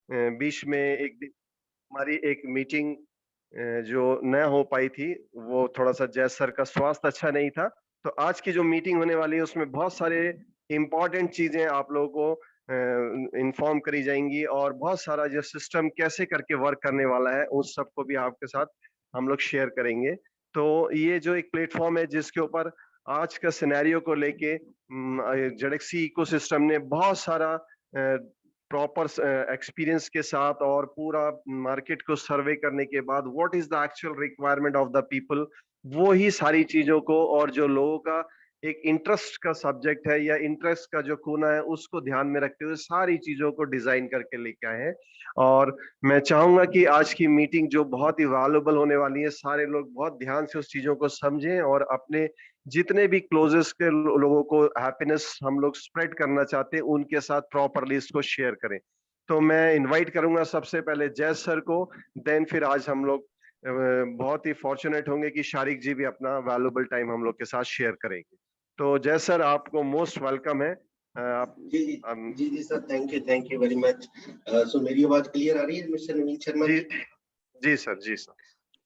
बीच में एक दिन हमारी एक मीटिंग जो न हो पाई थी, वो थोड़ा-सा जय सर का स्वास्थ्य अच्छा नहीं था। तो आज की जो मीटिंग होने वाली है उसमें बहुत सारे इम्पोर्टेंट चीज़ें आप लोगों को इन्फॉर्म करी जाएँगी और बहुत सारा जो सिस्टम कैसे करके वर्क करने वाला है, उस सबको भी आपके साथ हम लोग शेयर करेंगे। तो ये जो एक प्लेटफ़ॉर्म है जिसके ऊपर आज का सिनेरियो को लेके जेडक्सी इकोसिस्टम ने बहुत सारा प्रॉपर एक्सपीरियंस के साथ और पूरा मार्केट को सर्वे करने के बाद what is the actual requirement of the people, वो ही सारी चीजों को और जो लोगों का एक इंटरेस्ट का सब्जेक्ट है या इंटरेस्ट का जो कोना है उसको ध्यान में रखते हुए सारी चीजों को डिजाइन करके लेके आए हैं। और मैं चाहूंगा कि आज की मीटिंग जो बहुत ही वैल्यूएबल होने वाली है, सारे लोग बहुत ध्यान से उस चीजों को समझें और अपने जितने भी क्लोजेस्ट के लोगों को हैप्पीनेस हम लोग स्प्रेड करना चाहते हैं उनके साथ प्रॉपरली इसको शेयर करें। तो मैं इनवाइट करूंगा सबसे पहले जय सर को, देन फिर आज हम लोग बहुत ही फॉर्चुनेट होंगे कि शारिक जी भी अपना वैल्यूएबल टाइम हम लोग के साथ शेयर करेंगे। तो जय सर, आपको मोस्ट वेलकम है। आप जी जी sir, thank you very much. So मेरी आवाज क्लियर आ रही है मिस्टर नवीन शर्मा जी जी? जी सर, जी sir.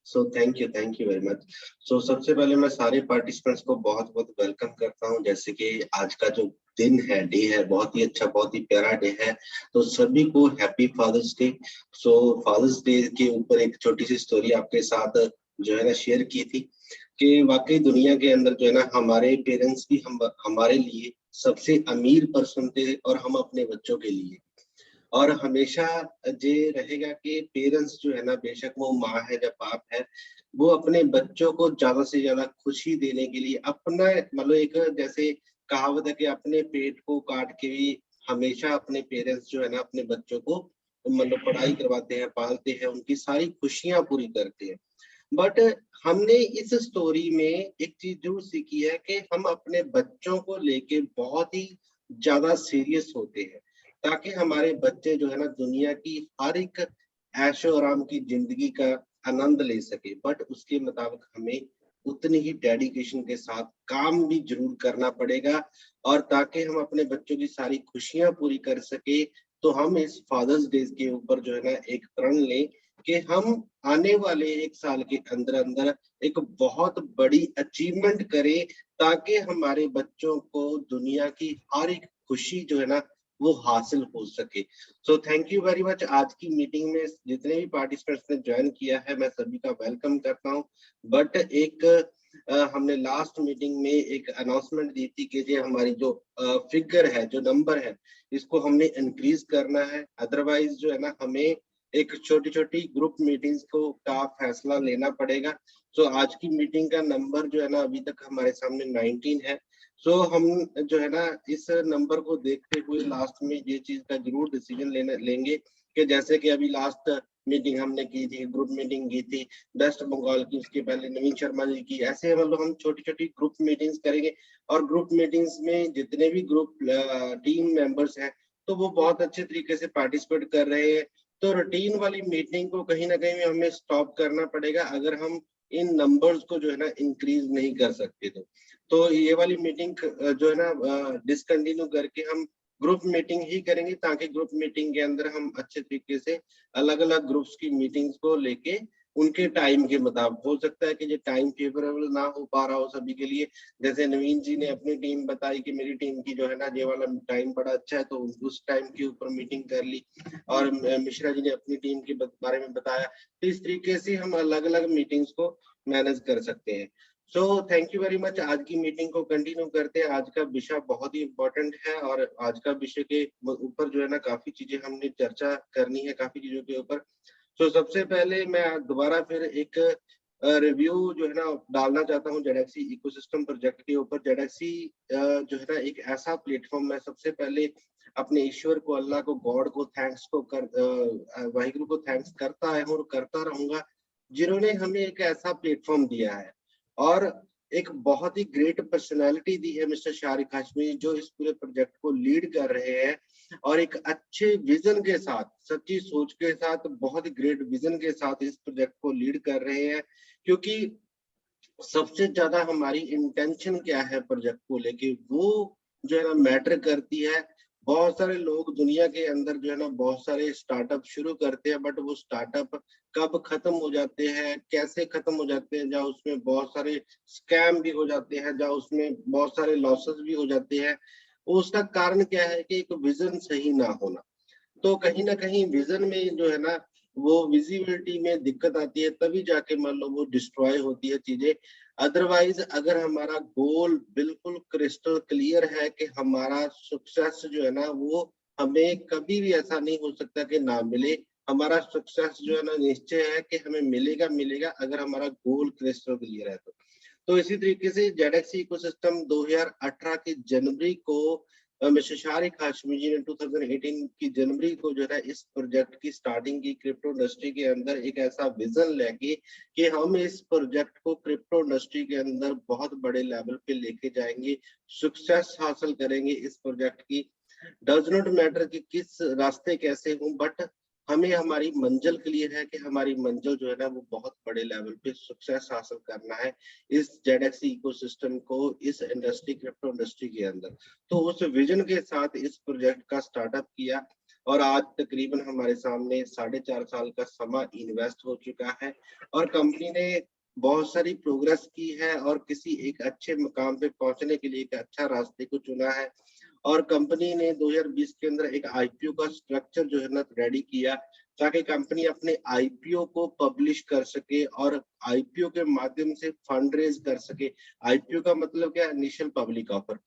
So thank you very much. So सबसे पहले मैं सारे पार्टिसिपेंट्स को बहुत बहुत वेलकम करता हूं। जैसे कि आज का जो दिन है, डे है, बहुत ही अच्छा, बहुत ही प्यारा डे है। तो सभी को हैप्पी फादर्स डे। सो फादर्स डे के ऊपर एक छोटी सी स्टोरी आपके साथ जो है ना शेयर की थी कि वाकई दुनिया के अंदर जो है ना हमारे पेरेंट्स भी हमारे लिए सबसे अमीर पर्सन थे और हम अपने बच्चों के लिए। और हमेशा ये रहेगा कि पेरेंट्स जो है ना, बेशक वो माँ है या बाप है, वो अपने बच्चों को ज्यादा से ज्यादा खुशी देने के लिए अपना, मतलब एक जैसे कहावत है कि अपने पेट को काट के भी हमेशा अपने पेरेंट्स जो है ना अपने बच्चों को मतलब पढ़ाई करवाते हैं, पालते हैं, उनकी सारी खुशियां पूरी करते हैं। बट हमने इस स्टोरी में एक चीज जरूर सीखी है कि हम अपने बच्चों को लेके बहुत ही ज्यादा सीरियस होते हैं, ताकि हमारे बच्चे जो है ना दुनिया की हर एक ऐशो आराम की जिंदगी का आनंद ले सके। बट उसके मुताबिक हमें उतनी ही डेडिकेशन के साथ काम भी जरूर करना पड़ेगा, और ताकि हम अपने बच्चों की सारी खुशियां पूरी कर सके, तो हम इस फादर्स डे के ऊपर जो है ना एक प्रण लें कि हम आने वाले एक साल के अंदर अंदर एक बहुत बड़ी अचीवमेंट करें, ताकि हमारे बच्चों को दुनिया की हर एक खुशी जो है ना वो हासिल हो सके। सो थैंक यू वेरी मच। आज की मीटिंग में जितने भी पार्टिसिपेंट्स ने ज्वाइन किया है, मैं सभी का वेलकम करता हूँ। बट एक हमने लास्ट मीटिंग में एक अनाउंसमेंट दी थी कि ये हमारी जो फिगर है, जो नंबर है, इसको हमने इंक्रीज करना है। अदरवाइज जो है ना हमें एक छोटी छोटी ग्रुप मीटिंग्स को का फैसला लेना पड़ेगा। सो आज की मीटिंग का नंबर जो है ना अभी तक हमारे सामने 19 है। सो हम जो है ना इस नंबर को देखते हुए लास्ट में ये चीज का जरूर डिसीजन लेंगे कि जैसे कि अभी लास्ट मीटिंग हमने की थी, ग्रुप मीटिंग की थी वेस्ट बंगाल की, उसके पहले नवीन शर्मा जी की, ऐसे मतलब हम छोटी छोटी ग्रुप मीटिंग्स करेंगे। और ग्रुप मीटिंग्स में जितने भी ग्रुप टीम मेंबर्स हैं, तो वो बहुत अच्छे तरीके से पार्टिसिपेट कर रहे हैं। तो रूटीन वाली मीटिंग को कहीं ना कहीं हमें स्टॉप करना पड़ेगा अगर हम इन नंबर्स को जो है ना इंक्रीज नहीं कर सकते। तो ये वाली मीटिंग जो है ना डिसकंटिन्यू करके हम ग्रुप मीटिंग ही करेंगे, ताकि ग्रुप मीटिंग के अंदर हम अच्छे तरीके से अलग अलग ग्रुप्स की मीटिंग्स को लेके उनके टाइम के मुताबिक, हो सकता है कि ये टाइम फेवरेबल ना हो पा रहा हो सभी के लिए। जैसे नवीन जी ने अपनी टीम बताई कि मेरी टीम की जो है ना ये वाला टाइम बड़ा अच्छा है, तो उस टाइम के ऊपर मीटिंग कर ली। और मिश्रा जी ने अपनी टीम के बारे में बताया। तो इस तरीके से हम अलग अलग मीटिंग्स को मैनेज कर सकते हैं। सो थैंक यू वेरी मच। आज की मीटिंग को कंटिन्यू करते हैं। आज का विषय बहुत ही इम्पोर्टेंट है, और आज का विषय के ऊपर जो है ना काफी चीजें हमने चर्चा करनी है, काफी चीजों के ऊपर। तो सबसे पहले मैं दोबारा फिर एक रिव्यू जो है ना डालना चाहता हूँ जेडक्सी इकोसिस्टम प्रोजेक्ट के ऊपर। जेडक्सी जो है ना एक ऐसा प्लेटफॉर्म है, सबसे पहले अपने ईश्वर को, अल्लाह को, गॉड को थैंक्स को वाहिगुरु को थैंक्स करता है और करता रहूंगा, जिन्होंने हमें एक ऐसा प्लेटफॉर्म दिया है। और एक बहुत ही ग्रेट पर्सनालिटी दी है मिस्टर शारिक हाशमी, जो इस पूरे प्रोजेक्ट को लीड कर रहे हैं, और एक अच्छे विजन के साथ, सच्ची सोच के साथ, बहुत ही ग्रेट विजन के साथ इस प्रोजेक्ट को लीड कर रहे हैं। क्योंकि सबसे ज्यादा हमारी इंटेंशन क्या है प्रोजेक्ट को लेके, वो जो है ना मैटर करती है। बहुत सारे लोग दुनिया के अंदर जो है ना बहुत सारे स्टार्टअप शुरू करते हैं, बट वो स्टार्टअप कब खत्म हो जाते हैं, कैसे खत्म हो जाते हैं, जहाँ उसमें बहुत सारे स्कैम भी हो जाते हैं, जहाँ उसमें बहुत सारे लॉसेस भी हो जाते हैं। उसका कारण क्या है कि एक विजन सही ना होना। तो कहीं ना कहीं विजन में जो है ना वो विजिबिलिटी में दिक्कत आती है, तभी जाके मान लो वो डिस्ट्रॉय होती है चीजें। अदरवाइज अगर हमारा गोल बिल्कुल क्रिस्टल क्लियर है कि हमारा सक्सेस जो है ना वो हमें कभी भी ऐसा नहीं हो सकता कि ना मिले। हमारा सक्सेस जो है ना निश्चय है कि हमें मिलेगा मिलेगा, अगर हमारा गोल क्रिस्टल क्लियर है तो इसी तरीके से जेडएक्स इकोसिस्टम 2018 की जनवरी को मिस्टर शारिक हाशमी जी ने 2018 की जनवरी को जो है इस प्रोजेक्ट की स्टार्टिंग की क्रिप्टो इंडस्ट्री के अंदर एक ऐसा विजन लेके कि हम इस प्रोजेक्ट को क्रिप्टो इंडस्ट्री के अंदर बहुत बड़े लेवल पे लेके जाएंगे, सक्सेस हासिल करेंगे इस प्रोजेक्ट की। डज नॉट मैटर कि किस रास्ते कैसे हों, बट हमें हमारी मंजिल क्लियर है कि हमारी मंजिल जो है ना वो बहुत बड़े लेवल पे सक्सेस हासिल करना है इस जेडएक्स इकोसिस्टम को, इस इंडस्ट्री क्रिप्टो इंडस्ट्री के अंदर। तो उस विजन के साथ इस प्रोजेक्ट का स्टार्टअप किया और आज तकरीबन हमारे सामने 4.5 साल का समय इन्वेस्ट हो चुका है और कंपनी ने बहुत सारी प्रोग्रेस की है और किसी एक अच्छे मुकाम पे पहुंचने के लिए एक अच्छा रास्ते को चुना है। और कंपनी ने 2020 के अंदर एक आईपीओ का स्ट्रक्चर जो है ना रेडी किया ताकि कंपनी अपने आईपीओ को पब्लिश कर सके और आईपीओ के माध्यम से फंड रेज कर सके। आईपीओ का मतलब क्या है? Initial public offer.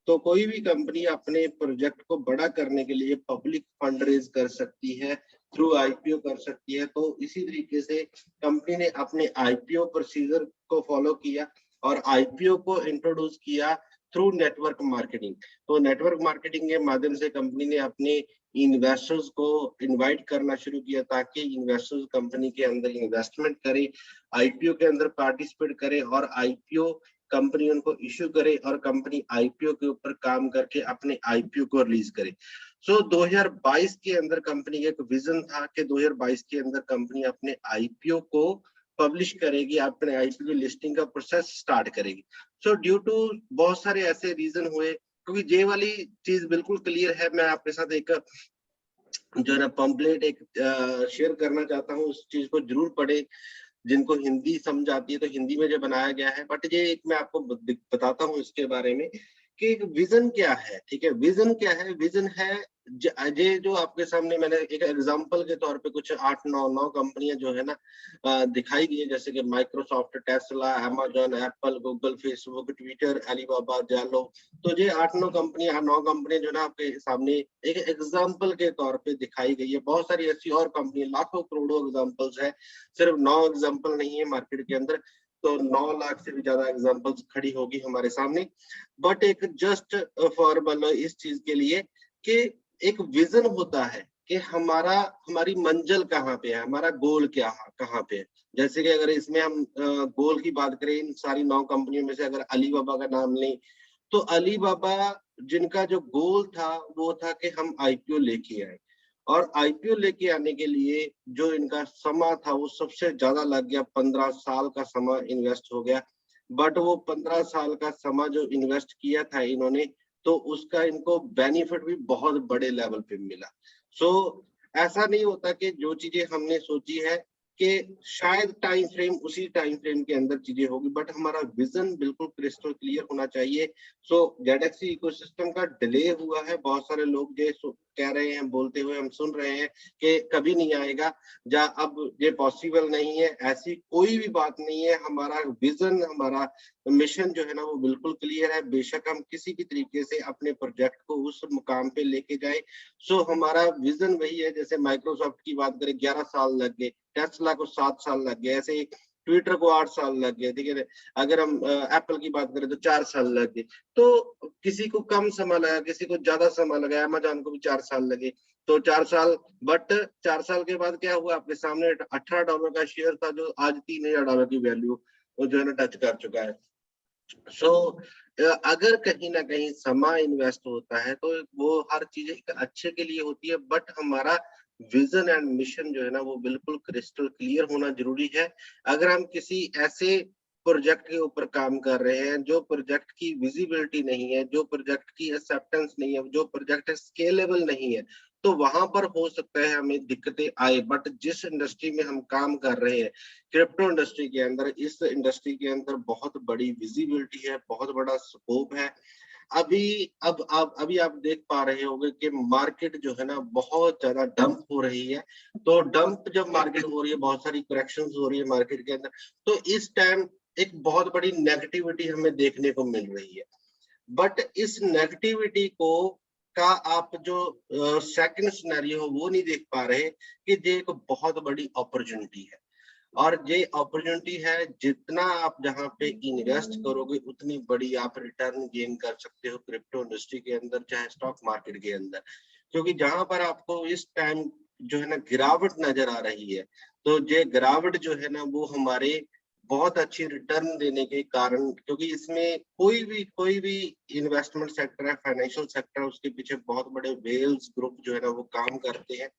तो कोई भी कंपनी अपने प्रोजेक्ट को बड़ा करने के लिए पब्लिक फंड रेज कर सकती है, थ्रू आईपीओ कर सकती है। तो इसी तरीके से कंपनी ने अपने आईपीओ प्रोसीजर को फॉलो किया और आईपीओ को इंट्रोड्यूस किया थ्रू नेटवर्क मार्केटिंग। तो नेटवर्क मार्केटिंग के माध्यम से कंपनी ने अपने इन्वेस्टर्स को इनवाइट करना शुरू किया ताकि इन्वेस्टर्स कंपनी के अंदर इन्वेस्टमेंट करें, आईपीओ के अंदर पार्टिसिपेट करें और आईपीओ कंपनी उनको इश्यू करे और कंपनी आईपीओ के ऊपर काम करके अपने आईपीओ को रिलीज करे। 2022 के अंदर कंपनी का एक विजन था कि 2022 के अंदर कंपनी अपने आईपीओ को पब्लिश करेगी, अपने आईपीओ की लिस्टिंग का प्रोसेस स्टार्ट करेगी। ड्यू टू बहुत सारे ऐसे रीजन हुए, क्योंकि ये वाली चीज बिल्कुल क्लियर है। मैं आपके साथ एक जो है ना पंपलेट एक शेयर करना चाहता हूँ, उस चीज को जरूर पढ़े। जिनको हिंदी समझ आती है तो हिंदी में जो बनाया गया है, बट ये एक मैं आपको बताता हूँ इसके बारे में कि विजन क्या है। ठीक है, विजन क्या है? विजन है ये जो आपके सामने मैंने एक एग्जांपल के तौर पे कुछ 8-9 कंपनियां जो है ना दिखाई गई है, जैसे कि Microsoft, Tesla, Amazon, Apple, Google, Facebook, Twitter, Alibaba, जालो। तो ये 8-9 कंपनियां जो ना आपके सामने एक एग्जाम्पल के तौर पे दिखाई गई है। बहुत सारी ऐसी और कंपनी, लाखों करोड़ों एग्जाम्पल्स है, सिर्फ 9 एग्जाम्पल नहीं है मार्केट के अंदर। तो 9 लाख से भी ज्यादा एग्जाम्पल्स खड़ी होगी हमारे सामने। बट एक जस्ट फॉर मतलब इस चीज के लिए कि एक विजन होता है कि हमारी मंजिल कहाँ पे है, हमारा गोल क्या कहाँ पे है। जैसे कि अगर इसमें हम गोल की बात करें, इन सारी 9 कंपनियों में से अगर अलीबाबा का नाम लें, तो अलीबाबा जिनका जो गोल था वो था कि हम आईपीओ लेके आए, और आईपीओ लेके आने के लिए जो इनका समय था वो सबसे ज्यादा लग गया, 15 साल का समय इन्वेस्ट हो गया। बट वो 15 साल का समय जो इन्वेस्ट किया था इन्होंने, तो उसका इनको बेनिफिट भी बहुत बड़े लेवल पे मिला। सो ऐसा नहीं होता कि जो चीजें हमने सोची है कि शायद टाइम फ्रेम उसी टाइम फ्रेम के अंदर चीजें होगी, बट हमारा विजन बिल्कुल क्रिस्टल क्लियर होना चाहिए। जेडएक्सी इकोसिस्टम का डिले हुआ है, बहुत सारे लोग जो कह रहे हैं, बोलते हुए हम सुन रहे हैं कि कभी नहीं आएगा, या अब ये पॉसिबल नहीं है। ऐसी कोई भी बात नहीं है। हमारा विजन, हमारा मिशन जो है ना वो बिल्कुल क्लियर है। बेशक हम किसी भी तरीके से अपने प्रोजेक्ट को उस मुकाम पे लेके जाए। हमारा विजन वही है। जैसे माइक्रोसॉफ्ट की बात करें, 11 साल लग गए, टेस्ला को 7 साल लग गए, ऐसे ही ट्विटर को 8 साल लग गए। ठीक है, अगर हम एप्पल की बात करें तो 4 साल लग गए। तो किसी को कम समय लगा, किसी को ज्यादा समय लगा, अमेजन को भी 4 साल लगे, तो 4 साल। बट 4 साल के बाद क्या हुआ? आपके सामने $18 का शेयर था जो आज $3000 की वैल्यू वो जो है ना टच कर चुका है। अगर कहीं ना कहीं समय इन्वेस्ट होता है तो वो हर चीज एक अच्छे के लिए होती है, बट हमारा विजन एंड मिशन जो है ना वो बिल्कुल क्रिस्टल क्लियर होना जरूरी है। अगर हम किसी ऐसे प्रोजेक्ट के ऊपर काम कर रहे हैं, जो प्रोजेक्ट की विजिबिलिटी नहीं है, जो प्रोजेक्ट की एक्सेप्टेंस नहीं है, जो प्रोजेक्ट स्केलेबल नहीं है, तो वहां पर हो सकता है हमें दिक्कतें आए। बट जिस इंडस्ट्री में हम काम कर रहे हैं, क्रिप्टो इंडस्ट्री के अंदर, इस इंडस्ट्री के अंदर बहुत बड़ी विजिबिलिटी है, बहुत बड़ा स्कोप है। अभी आप देख पा रहे होंगे कि मार्केट जो है ना बहुत ज्यादा डंप हो रही है। तो डंप जब मार्केट हो रही है, बहुत सारी करेक्शंस हो रही है मार्केट के अंदर, तो इस टाइम एक बहुत बड़ी नेगेटिविटी हमें देखने को मिल रही है। बट इस नेगेटिविटी को का आप जो सेकंड सिनेरियो हो वो नहीं देख पा रहे कि ये एक बहुत बड़ी अपॉर्चुनिटी है। और ये अपॉर्चुनिटी है, जितना आप जहाँ पे इन्वेस्ट करोगे उतनी बड़ी आप रिटर्न गेन कर सकते हो क्रिप्टो इंडस्ट्री के अंदर, चाहे स्टॉक मार्केट के अंदर। क्योंकि जहां पर आपको इस टाइम जो है ना गिरावट नजर आ रही है, तो ये गिरावट जो है ना वो हमारे बहुत अच्छी रिटर्न देने के कारण, क्योंकि इसमें कोई भी इन्वेस्टमेंट सेक्टर है, फाइनेंशियल सेक्टर है, उसके पीछे बहुत बड़े वेल्स ग्रुप जो है ना वो काम करते हैं।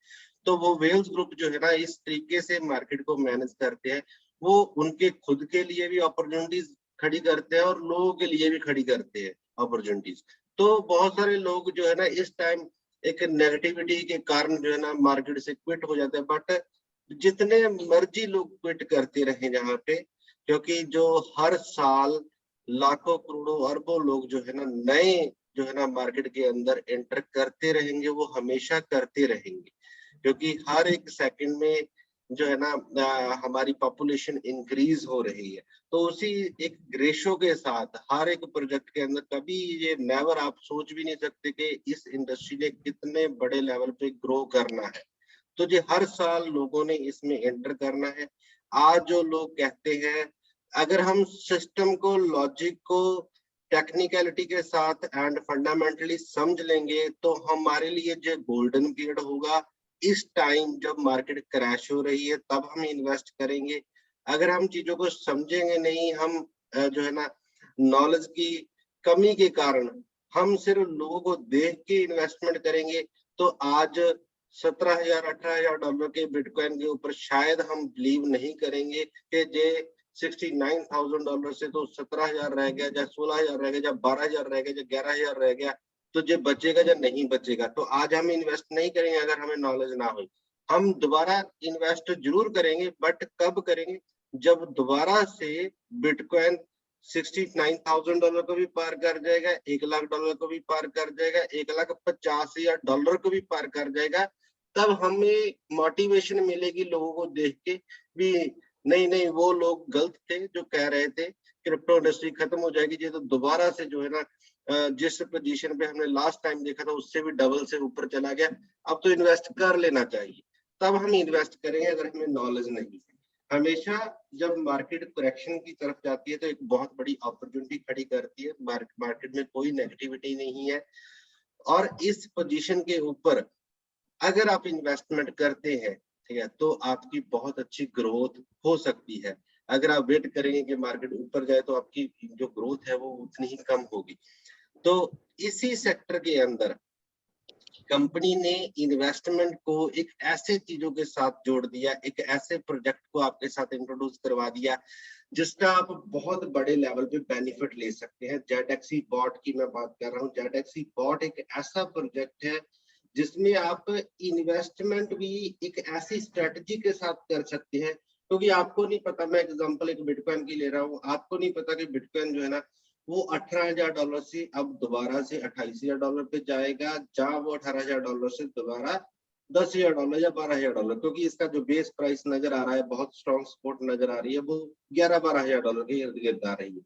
तो वो वेल्स ग्रुप जो है ना इस तरीके से मार्केट को मैनेज करते हैं, वो उनके खुद के लिए भी अपॉर्चुनिटीज खड़ी करते हैं और लोगों के लिए भी खड़ी करते हैं अपॉर्चुनिटीज। तो बहुत सारे लोग जो है ना इस टाइम एक नेगेटिविटी के कारण जो है ना मार्केट से क्विट हो जाते हैं। बट जितने मर्जी लोग क्विट करते रहे जहाँ पे, क्योंकि जो हर साल लाखों करोड़ों अरबों लोग जो है ना नए जो है ना मार्केट के अंदर एंटर करते रहेंगे, वो हमेशा करते रहेंगे। क्योंकि हर एक सेकंड में जो है ना हमारी पॉपुलेशन इंक्रीज हो रही है। तो उसी एक रेशो के साथ हर एक प्रोजेक्ट के अंदर कभी ये नेवर आप सोच भी नहीं सकते कि इस इंडस्ट्री ने कितने बड़े लेवल पे ग्रो करना है। तो ये हर साल लोगों ने इसमें एंटर करना है। आज जो लोग कहते हैं, अगर हम सिस्टम को, लॉजिक को टेक्निकलिटी के साथ एंड फंडामेंटली समझ लेंगे, तो हमारे लिए जो गोल्डन पीरियड होगा, इस टाइम जब मार्केट क्रैश हो रही है तब हम इन्वेस्ट करेंगे। अगर हम चीजों को समझेंगे नहीं, हम जो है ना नॉलेज की कमी के कारण हम सिर्फ लोगों को देख के इन्वेस्टमेंट करेंगे, तो आज 17,000 18,000 डॉलर के बिटकॉइन के ऊपर शायद हम बिलीव नहीं करेंगे कि जे 69,000 डॉलर से तो 17,000 रह गया, या 16,000 रह गया, या 12,000 रह गया, या 11,000 रह गया, तो जो बचेगा या नहीं बचेगा। तो आज हम इन्वेस्ट नहीं करेंगे अगर हमें नॉलेज ना हो। हम दोबारा इन्वेस्ट जरूर करेंगे, बट कब करेंगे? जब दोबारा से बिटकॉइन 69,000 डॉलर को भी पार कर जाएगा, 1 लाख डॉलर को भी पार कर जाएगा, 1,50,000 डॉलर को भी पार कर जाएगा, तब हमें मोटिवेशन मिलेगी लोगों को देख के भी, नहीं नहीं वो लोग गलत थे जो कह रहे थे क्रिप्टो इंडस्ट्री खत्म हो जाएगी। ये तो दोबारा से जो है ना जिस पोजीशन पे हमने लास्ट टाइम देखा था उससे भी डबल से ऊपर चला गया, अब तो इन्वेस्ट कर लेना चाहिए। तब हम इन्वेस्ट करेंगे अगर हमें नॉलेज नहीं है। हमेशा जब मार्केट करेक्शन की तरफ जाती है तो एक बहुत बड़ी अपॉर्चुनिटी खड़ी करती है। मार्केट में कोई नेगेटिविटी नहीं है, और इस पोजीशन के ऊपर अगर आप इन्वेस्टमेंट करते हैं, ठीक है, तो आपकी बहुत अच्छी ग्रोथ हो सकती है। अगर आप वेट करेंगे कि मार्केट ऊपर जाए तो आपकी जो ग्रोथ है वो उतनी ही कम होगी। तो इसी सेक्टर के अंदर कंपनी ने इन्वेस्टमेंट को एक ऐसे चीजों के साथ जोड़ दिया, एक ऐसे प्रोजेक्ट को आपके साथ इंट्रोड्यूस करवा दिया जिसका आप बहुत बड़े लेवल पे बेनिफिट ले सकते हैं। जेडएक्सी बॉट की मैं बात कर रहा हूँ। जेडएक्सी बॉट एक ऐसा प्रोजेक्ट है जिसमें आप इन्वेस्टमेंट भी एक ऐसी स्ट्रेटजी के साथ कर सकते हैं, क्योंकि आपको नहीं पता, मैं एग्जांपल एक बिटकॉइन की ले रहा हूँ, आपको नहीं पता कि बिटकॉइन जो है ना वो 18,000 डॉलर से अब दोबारा से 28,000 डॉलर पे जाएगा, जहाँ वो 18,000 डॉलर से दोबारा 10,000 डॉलर या 12,000 डॉलर, क्योंकि इसका जो बेस प्राइस नजर आ रहा है, बहुत स्ट्रॉन्ग सपोर्ट नजर आ रही है, वो 11-12,000 डॉलर के इर्द गिर्द आ रही है।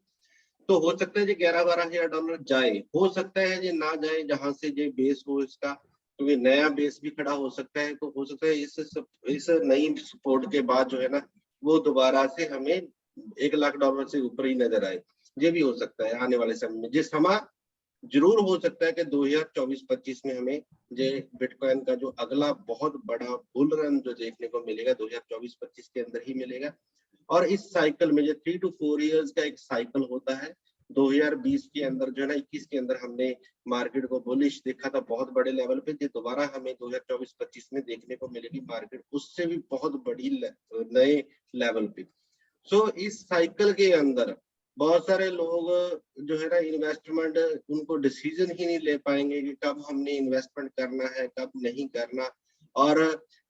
तो हो सकता है 11-12,000 डॉलर जाए, हो सकता है ये ना जाए जहां से ये बेस हो इसका, क्योंकि नया बेस भी खड़ा हो सकता है। तो हो सकता है इस नई सपोर्ट के बाद जो है ना वो दोबारा से हमें 1 लाख डॉलर से ऊपर ही नजर आए। ये भी हो सकता है आने वाले समय में। जिस समय जरूर हो सकता है कि 2024-25 में हमें ये बिटकॉइन का जो अगला बहुत बड़ा बुल रन जो देखने को मिलेगा 2024-25 के अंदर ही मिलेगा। और इस साइकिल में, ये 3 to 4 इयर्स का एक साइकिल होता है। 2020 के अंदर जो है ना 21 के अंदर हमने मार्केट को बुलिश देखा था बहुत बड़े लेवल पे, ये दोबारा हमें 2024-25 में देखने को मिलेगी मार्केट उससे भी बहुत बड़ी नए लेवल पे। सो इस साइकिल के अंदर बहुत सारे लोग जो है ना इन्वेस्टमेंट उनको डिसीजन ही नहीं ले पाएंगे कि कब हमने इन्वेस्टमेंट करना है कब नहीं करना। और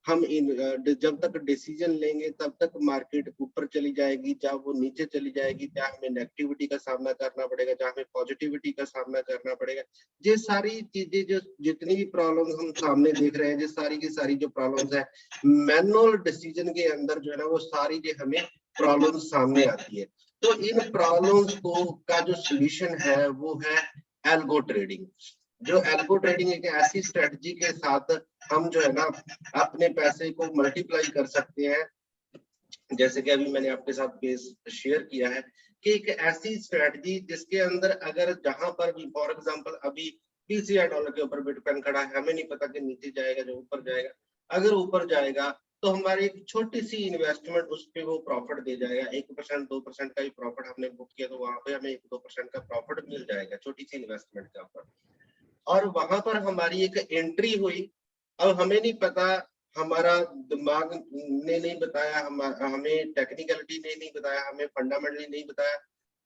हम जब तक डिसीजन लेंगे तब तक मार्केट ऊपर चली जाएगी, जब वो नीचे चली जाएगी क्या हमें नेगेटिविटी का सामना करना पड़ेगा, जहाँ हमें पॉजिटिविटी का सामना करना पड़ेगा। ये सारी चीजें जो जितनी भी प्रॉब्लम्स हम सामने देख रहे हैं, ये सारी की सारी जो प्रॉब्लम्स है मैनुअल डिसीजन के अंदर जो है ना वो सारी जो हमें प्रॉब्लम सामने आती है। तो इन प्रॉब्लम्स को का जो सोल्यूशन है वो है एल्गो ट्रेडिंग। जो एल्गो ट्रेडिंग एक ऐसी स्ट्रेटजी के साथ हम जो है ना अपने पैसे को मल्टीप्लाई कर सकते हैं। जैसे कि अभी मैंने आपके साथ पेज शेयर किया है कि एक ऐसी स्ट्रेटजी जिसके अंदर अगर जहां पर भी फॉर एग्जांपल अभी $20,000 के ऊपर बिटकॉइन खड़ा है, हमें नहीं पता कि नीचे जाएगा जो ऊपर जाएगा। अगर ऊपर जाएगा तो हमारी एक छोटी सी इन्वेस्टमेंट उस पे वो प्रॉफिट दे जाएगा। 1% 2% का ही प्रॉफिट हमने बुक किया तो वहां पे हमें 1-2% का प्रॉफिट मिल जाएगा छोटी सी इन्वेस्टमेंट के ऊपर। और वहां पर हमारी एक एंट्री हुई। अब हमें नहीं पता, हमारा दिमाग ने नहीं बताया, हमें टेक्निकलिटी ने नहीं बताया, हमें फंडामेंटली नहीं बताया।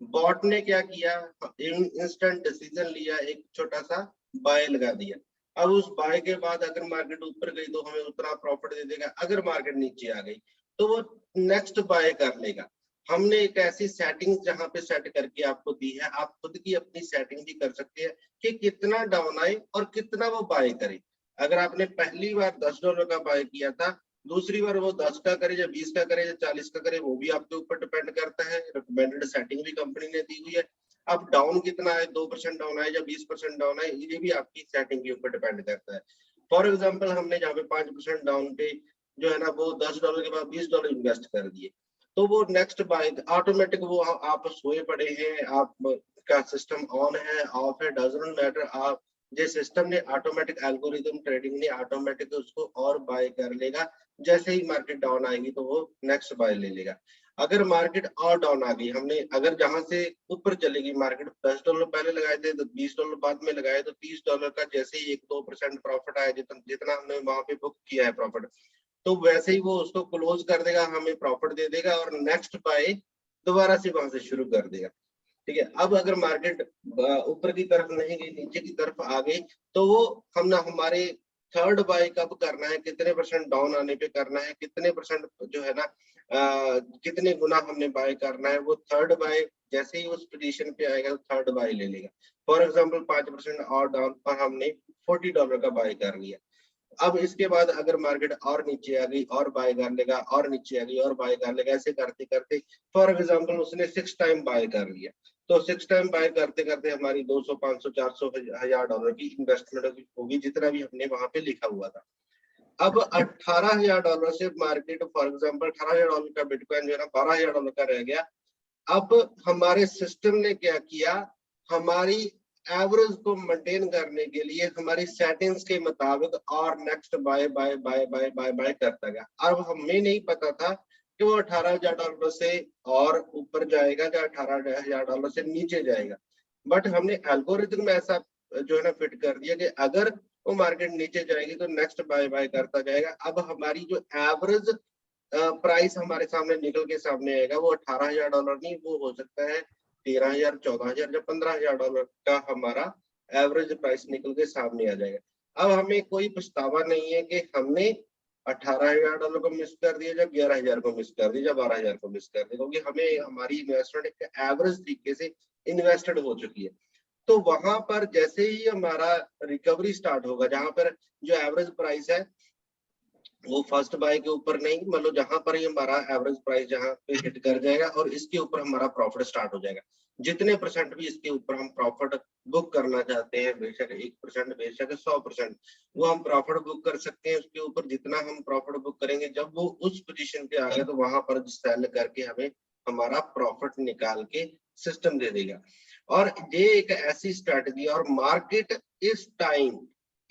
बॉट ने क्या किया, इंस्टेंट डिसीजन लिया, एक छोटा सा बाय लगा दिया। अब उस बाय के बाद अगर मार्केट ऊपर गई तो हमें उतना प्रॉफिट दे देगा, अगर मार्केट नीचे आ गई तो वो नेक्स्ट बाय कर लेगा। हमने एक ऐसी सेटिंग जहां पे सेट करके आपको दी है, आप खुद की अपनी सेटिंग भी कर सकते हैं कि कितना डाउन आए और कितना वो बाय करे। अगर आपने पहली बार $10 का बाय किया था, दूसरी बार वो 10 का करे या 20 का करे या 40 का करे वो भी आपके ऊपर डिपेंड करता है। रिकमेंडेड सेटिंग भी कंपनी ने दी हुई है। अब डाउन कितना है, 2% डाउन है या 20% डाउन है, ये भी आपकी सेटिंग के ऊपर डिपेंड करता है। फॉर एग्जाम्पल हमने जहाँ पे 5% डाउन पे जो है ना वो $10 के बाद $20 इन्वेस्ट कर दिए, तो वो नेक्स्ट बाय ऑटोमेटिक वो आप सोए पड़े हैं, आप का सिस्टम ऑन है ऑफ है डजंट मैटर, आप जो सिस्टम ने ऑटोमेटिक एल्गोरिदम ट्रेडिंग ने ऑटोमेटिक उसको और बाय कर लेगा। जैसे ही मार्केट डाउन आएगी तो वो नेक्स्ट बाय ले लेगा। अगर मार्केट और डाउन आ गई, हमने अगर जहां से ऊपर चलेगी मार्केट, $10 पहले लगाए थे तो $20 बाद में लगाए तो $30 का जैसे ही 1-2% प्रॉफिट आया, जितना हमने वहां पे बुक किया है प्रॉफिट, तो वैसे ही वो उसको क्लोज कर देगा, हमें प्रॉफिट दे देगा और नेक्स्ट बाय दोबारा से वहां से शुरू कर देगा। ठीक है। अब अगर मार्केट ऊपर की तरफ नहीं गई, नीचे की तरफ आ गई, तो वो हम ना हमारे थर्ड बाय कब करना है, कितने परसेंट डाउन आने पे करना है, कितने परसेंट जो है ना कितने गुना हमने बाय करना है, वो थर्ड बाय जैसे ही उस पोजीशन पे आएगा तो थर्ड बाय ले लेगा। फॉर एग्जांपल 5% और डाउन पर हमने $40 का बाय कर लिया। अब इसके बाद अगर मार्केट और नीचे आ गई और बाय कर लेगा, और नीचे आ गई और बाय कर लेगा, ऐसे करते करते फॉर एग्जांपल उसने 6 टाइम बाय कर लिया, तो 6 टाइम बाय करते करते हमारी 200 500 400 $1,000 की इन्वेस्टमेंट होगी, जितना भी हमने वहां पे लिखा हुआ था। अब $18,000 से मार्केट फॉर एग्जांपल $18,000 का बिटकॉइन जो है ना $12,000 का रह गया। अब हमारे सिस्टम ने क्या किया, हमारी एवरेज को मेंटेन करने के लिए हमारी सेटिंग्स के मुताबिक और next bye bye bye bye bye bye करता गया। अब हमें नहीं पता था कि वो $18,000 से और ऊपर जाएगा या $18,000 से नीचे जाएगा, बट हमने एल्गोरिथम में ऐसा जो है ना फिट कर दिया कि अगर वो मार्केट नीचे जाएगी तो नेक्स्ट बाय बाय करता जाएगा। अब हमारी जो एवरेज प्राइस हमारे सामने निकल के सामने आएगा, वो $18,000 नहीं, वो हो सकता है 13,000 14,000 या $15,000 का हमारा एवरेज प्राइस निकल के सामने आ जाएगा। अब हमें कोई पछतावा नहीं है कि हमने $18,000 को मिस कर दिया, या 11,000 को मिस कर दिया, या 12,000 को मिस कर दिया, क्योंकि हमें हमारी इन्वेस्टमेंट एक एवरेज तरीके से इन्वेस्टेड हो चुकी है। तो वहां पर जैसे ही हमारा रिकवरी स्टार्ट होगा, जहां पर जो एवरेज प्राइस है वो फर्स्ट बाय के ऊपर नहीं, मतलब जहां पर ही हमारा एवरेज प्राइस जहां पे हिट कर जाएगा और इसके ऊपर हमारा प्रॉफिट स्टार्ट हो जाएगा। जितने परसेंट भी इसके ऊपर हम प्रॉफिट बुक करना चाहते हैं, बेशक 1% बेशक 100%, वो हम प्रॉफिट बुक कर सकते हैं। उसके ऊपर जितना हम प्रॉफिट बुक करेंगे, जब वो उस पोजीशन पे आ गया तो वहां पर सेल करके हमें हमारा प्रॉफिट निकाल के सिस्टम दे देगा। और ये एक ऐसी स्ट्रेटजी, और मार्केट इस टाइम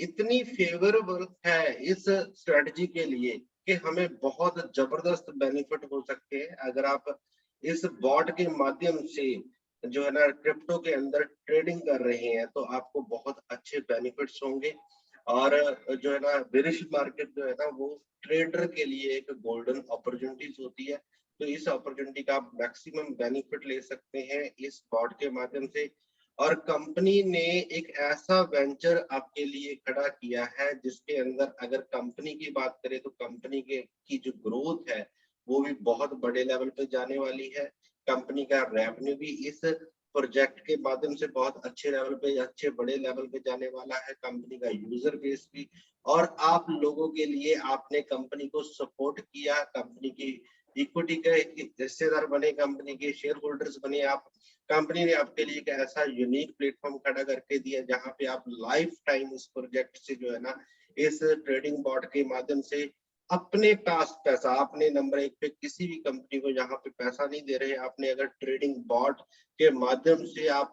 इतनी फेवरेबल है इस स्ट्रेटजी के लिए कि हमें बहुत जबरदस्त बेनिफिट हो सकते हैं। अगर आप इस बॉट के माध्यम से जो है ना क्रिप्टो के अंदर ट्रेडिंग कर रहे हैं तो आपको बहुत अच्छे बेनिफिट्स होंगे, और जो है ना बेरिश मार्केट जो है ना वो ट्रेडर के लिए एक गोल्डन अपॉर्चुनिटीज होती है। तो इस अपॉर्चुनिटी का आप मैक्सिमम बेनिफिट ले सकते हैं इस बॉट के माध्यम से। और कंपनी ने एक ऐसा वेंचर आपके लिए खड़ा किया है जिसके अंदर अगर कंपनी की बात करें तो कंपनी के की जो ग्रोथ है वो भी बहुत बड़े लेवल पे जाने वाली है। कंपनी का रेवेन्यू भी इस प्रोजेक्ट के माध्यम से बहुत अच्छे लेवल पे, अच्छे बड़े लेवल पे जाने वाला है। कंपनी का यूजर बेस भी, और आप लोगों के लिए आपने कंपनी को सपोर्ट किया, कंपनी की इक्विटी के हिस्सेदार बने, कंपनी के शेयर होल्डर्स बने आप। कंपनी ने आपके लिए एक ऐसा यूनिक प्लेटफॉर्म खड़ा करके दिया जहां पे आप लाइफ टाइम इस प्रोजेक्ट से जो है ना, इस ट्रेडिंग बॉट के माध्यम से अपने पास पैसा, आपने नंबर एक पे किसी भी कंपनी को यहाँ पे पैसा नहीं दे रहे, आपने अगर ट्रेडिंग बॉट के माध्यम से आप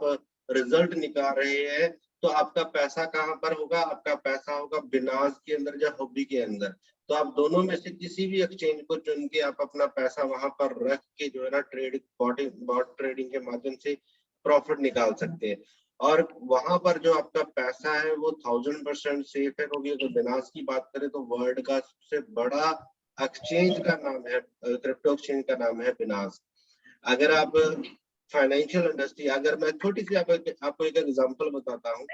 रिजल्ट निकाल रहे हैं तो आपका पैसा कहाँ पर होगा? आपका पैसा होगा बिनास के अंदर या हॉबी के अंदर। तो आप दोनों में से किसी भी एक्सचेंज को चुन के आप अपना पैसा वहां पर रख के जो है ना बॉट ट्रेडिंग के माध्यम से प्रॉफिट निकाल सकते हैं। और वहां पर जो आपका पैसा है वो 1000% सेफ है, क्योंकि अगर बिनास की बात करें तो वर्ल्ड का सबसे बड़ा एक्सचेंज का नाम है, क्रिप्टो एक्सचेंज का नाम है बिनास। अगर आप फाइनेंशियल इंडस्ट्री, अगर मैं छोटी सी आपको एक एग्जांपल बताता हूँ।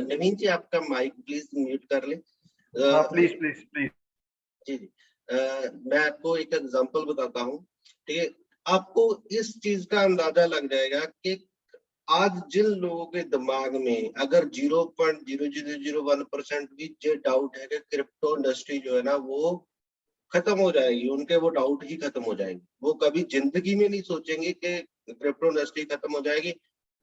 नवीन जी आपका माइक प्लीज म्यूट कर ले। हाँ प्लीज प्लीज प्लीज। जी जी, मैं आपको एक एग्जांपल बताता हूँ, ठीक है। आपको इस चीज का अंदाजा लग जाएगा कि आज जिन लोगों के दिमाग में अगर 0.0001% भी ये डाउट है कि क्रिप्टो इंडस्ट्री जो है ना वो खत्म हो जाएगी, उनके वो डाउट ही खत्म हो जाएंगे। वो कभी जिंदगी में नहीं सोचेंगे कि क्रिप्टो इंडस्ट्री खत्म हो जाएगी।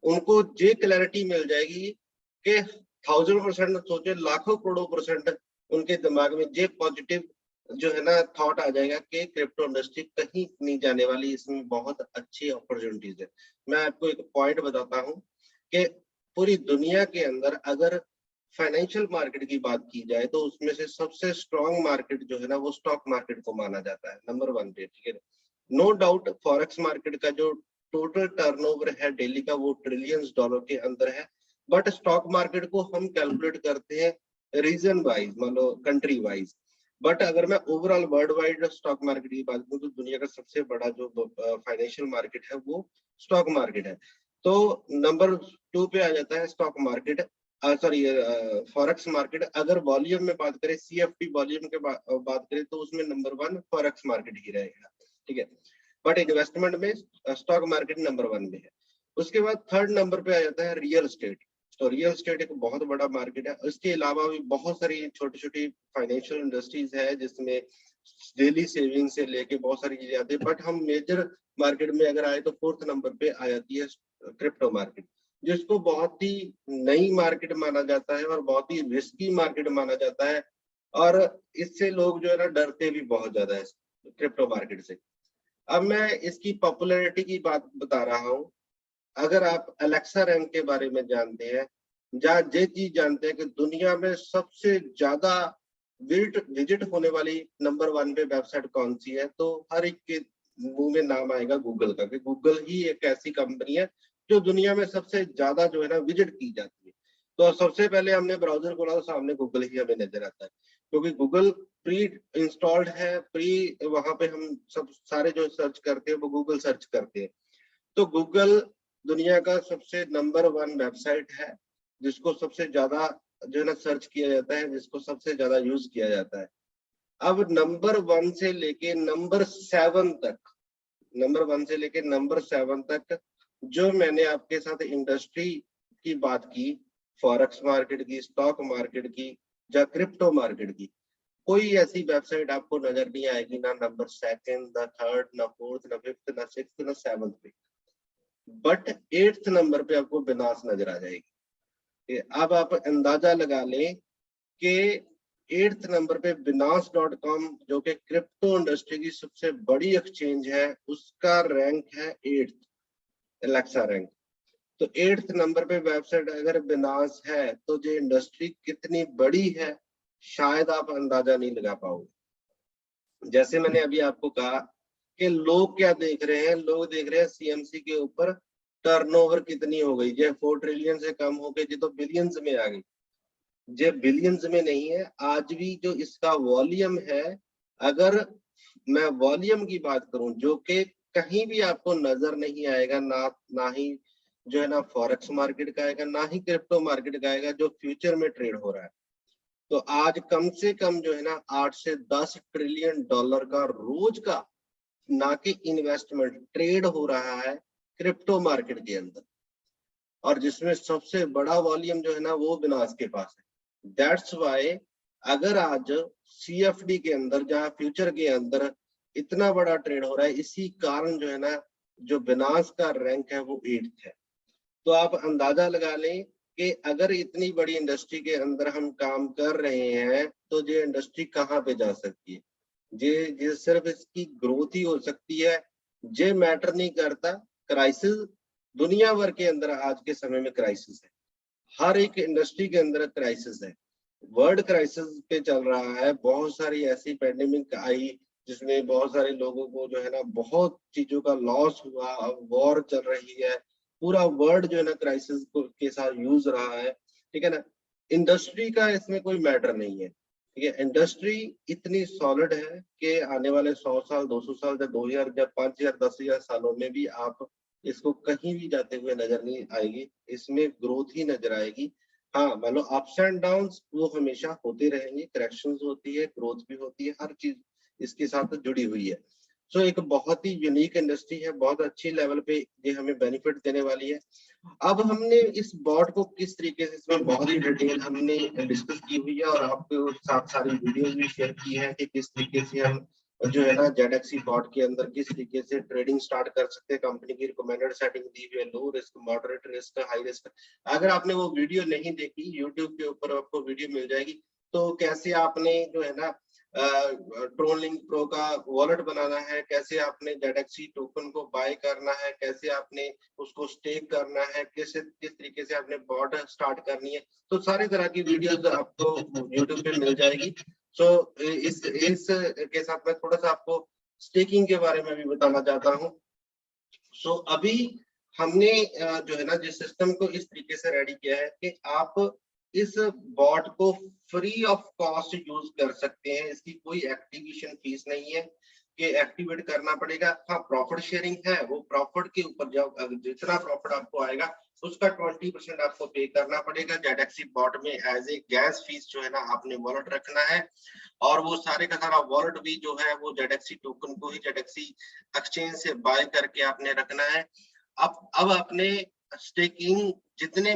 उनको ये क्लैरिटी मिल जाएगी कि 1000% सोचे, लाखों करोड़ों परसेंट उनके दिमाग में ये पॉजिटिव जो है ना थॉट आ जाएगा कि क्रिप्टो इंडस्ट्री कहीं नहीं जाने वाली, इसमें बहुत अच्छी अपॉर्चुनिटीज है। मैं आपको एक पॉइंट बताता हूँ कि पूरी दुनिया के अंदर अगर फाइनेंशियल मार्केट की बात की जाए तो उसमें से सबसे स्ट्रॉन्ग मार्केट जो है ना वो स्टॉक मार्केट को माना जाता है नंबर 1 पे, ठीक है। नो डाउट फॉरेक्स मार्केट का जो टोटल टर्नओवर है डेली का वो ट्रिलियंस डॉलर के अंदर है। बट स्टॉक मार्केट को हम कैलकुलेट करते हैं रीजन वाइज, मान लो कंट्री वाइज। बट अगर मैं overall world wide stock market की बात करूँ तो दुनिया का सबसे बड़ा जो फाइनेंशियल मार्केट है वो स्टॉक मार्केट है। तो नंबर 2 पे आ जाता है stock market, sorry forex market. अगर वॉल्यूम में बात करें, सीएफडी वॉल्यूम के बात करें तो उसमें नंबर 1 फॉरेक्स मार्केट ही रहेगा, ठीक है। बट इन्वेस्टमेंट में स्टॉक मार्केट नंबर 1 में है। उसके बाद थर्ड नंबर पे आ जाता है रियल एस्टेट। तो रियल एस्टेट एक बहुत बड़ा मार्केट है। इसके अलावा भी बहुत सारी छोटी छोटी फाइनेंशियल इंडस्ट्रीज है जिसमें डेली सेविंग से लेके बहुत सारी चीजें आती है। बट हम मेजर मार्केट में अगर आए तो फोर्थ नंबर पे आ जाती है क्रिप्टो मार्केट, जिसको बहुत ही नई मार्केट माना जाता है और बहुत ही रिस्की मार्केट माना जाता है। और इससे लोग जो है ना डरते भी बहुत ज्यादा है क्रिप्टो मार्केट से। अब मैं इसकी पॉपुलैरिटी की बात बता रहा हूँ। अगर आप अलेक्सा रैंक के बारे में जानते हैं, जहाँ ये चीज जानते हैं कि दुनिया में सबसे ज्यादा विजिट होने वाली नंबर 1 पे वेबसाइट कौन सी है, तो हर एक के मुंह में नाम आएगा गूगल का, कि गूगल ही एक ऐसी कंपनी है जो दुनिया में सबसे ज्यादा जो है ना विजिट की जाती है। तो सबसे पहले हमने ब्राउजर खोला तो सामने गूगल ही हमें नजर आता है, क्योंकि गूगल प्री इंस्टॉल्ड है, वहां पे हम सब सारे जो सर्च करते हैं वो गूगल सर्च करते हैं। तो गूगल दुनिया का सबसे नंबर 1 वेबसाइट है जिसको सबसे ज्यादा जो है ना सर्च किया जाता है, जिसको सबसे ज्यादा यूज किया जाता है। अब नंबर 1 से लेके नंबर 7 तक, नंबर 1 से लेके नंबर 7 तक जो मैंने आपके साथ इंडस्ट्री की बात की, फॉरेक्स मार्केट की, स्टॉक मार्केट की या क्रिप्टो मार्केट की, कोई ऐसी वेबसाइट आपको नजर नहीं आएगी, ना नंबर 2nd, ना 3rd, ना 4th, ना 5th, ना 6th, ना 7th पे। बट 8th नंबर पे आपको बिनास नजर आ जाएगी। अब आप अंदाजा लगा लें कि 8th नंबर पे binance.com जो कि क्रिप्टो इंडस्ट्री की सबसे बड़ी एक्सचेंज है, उसका रैंक है 8th, एलेक्सा रैंक। तो 8th नंबर पे वेबसाइट अगर बिनास है तो ये इंडस्ट्री कितनी बड़ी है शायद आप अंदाजा नहीं लगा पाओगे। जैसे मैंने अभी आपको कहा कि लोग क्या देख रहे हैं, लोग देख रहे हैं सीएमसी के ऊपर टर्नओवर कितनी हो गई, ये 4 ट्रिलियन से कम हो गई, ये तो बिलियंस में आ गई। जो बिलियंस में नहीं है। आज भी जो इसका वॉल्यूम है, अगर मैं वॉल्यूम की बात करूं, जो कि कहीं भी आपको नजर नहीं आएगा, ना ही जो है ना फॉरेक्स मार्केट का आएगा, ना ही क्रिप्टो मार्केट का आएगा, जो फ्यूचर में ट्रेड हो रहा है। तो आज कम से कम जो है ना 8 से 10 ट्रिलियन डॉलर का रोज का, ना कि इन्वेस्टमेंट, ट्रेड हो रहा है क्रिप्टो मार्केट के अंदर, और जिसमें सबसे बड़ा वॉल्यूम जो है ना वो बिनास के पास है। दैट्स वाई अगर आज सीएफडी के अंदर, जहां फ्यूचर के अंदर इतना बड़ा ट्रेड हो रहा है, इसी कारण जो है ना जो बिनास का रैंक है वो 8th है। तो आप अंदाजा लगा लें कि अगर इतनी बड़ी इंडस्ट्री के अंदर हम काम कर रहे हैं तो ये इंडस्ट्री कहाँ पे जा सकती है। ये सिर्फ इसकी ग्रोथ ही हो सकती है। ये मैटर नहीं करता क्राइसिस, दुनिया भर के अंदर आज के समय में क्राइसिस है, हर एक इंडस्ट्री के अंदर क्राइसिस है। वर्ल्ड क्राइसिस पे चल रहा है, बहुत सारी ऐसी पैंडेमिक आई जिसमें बहुत सारे लोगों को जो है ना बहुत चीजों का लॉस हुआ, अब वॉर चल रही है, पूरा वर्ल्ड जो है ना क्राइसिस के साथ यूज रहा है, ठीक है ना। इंडस्ट्री का इसमें कोई मैटर नहीं है, ठीक है। इंडस्ट्री इतनी सॉलिड है कि आने वाले 100 साल, 200 साल, या 2000, या 5000, 10,000 सालों में भी आप इसको कहीं भी जाते हुए नजर नहीं आएगी, इसमें ग्रोथ ही नजर आएगी। हाँ, मान लो अप्स एंड डाउन्स वो हमेशा होते रहेंगे, करेक्शंस होती है, ग्रोथ भी होती है, हर चीज इसके साथ जुड़ी हुई है। सो एक बहुत ही यूनिक इंडस्ट्री है, बहुत अच्छी लेवल पे ये हमें बेनिफिट देने वाली है। अब हमने इस बॉट को किस तरीके से, इसमें बहुत ही डिटेल हमने डिस्कस की हुई है, और आपके साथ सारी वीडियोस भी शेयर की है कि किस तरीके से हम जो है ना जेडएक्सी बॉट के अंदर किस तरीके से ट्रेडिंग स्टार्ट कर सकते हैं। कंपनी की रिकमेंडेड सेटिंग दी हुई है, low risk, moderate risk, high risk. अगर आपने वो वीडियो नहीं देखी, यूट्यूब के ऊपर आपको वीडियो मिल जाएगी। तो कैसे आपने जो है ना ट्रोनलिंक प्रो का वॉलेट बनाना है, कैसे आपने जेडएक्सी टोकन को बाय करना है, कैसे आपने उसको स्टेक करना है, किस तरीके से आपने बॉट स्टार्ट करनी है, तो सारी तरह की वीडियोस आपको यूट्यूब पे मिल जाएगी। सो इस के साथ मैं थोड़ा सा आपको स्टेकिंग के बारे में भी बताना चाहता हूँ। सो अभी हमने जो है ना जिस सिस्टम को इस तरीके से रेडी किया है कि आप इस बॉट को फ्री ऑफ कॉस्ट यूज कर सकते हैं। इसकी कोई एक्टिवेशन फीस नहीं है कि एक्टिवेट करना पड़ेगा। हाँ, प्रॉफिट शेयरिंग है, वो प्रॉफिट के ऊपर जब जितना प्रॉफिट आपको आएगा उसका 20% आपको पे करना पड़ेगा। जेडएक्सी बॉट में एज ए गैस फीस जो है ना आपने वॉलेट रखना है, और वो सारे का सारा वॉलेट भी जो है वो जेडएक्सी टोकन को ही जेडएक्सी एक्सचेंज से बाय करके आपने रखना है। अब आपने स्टेकिंग जितने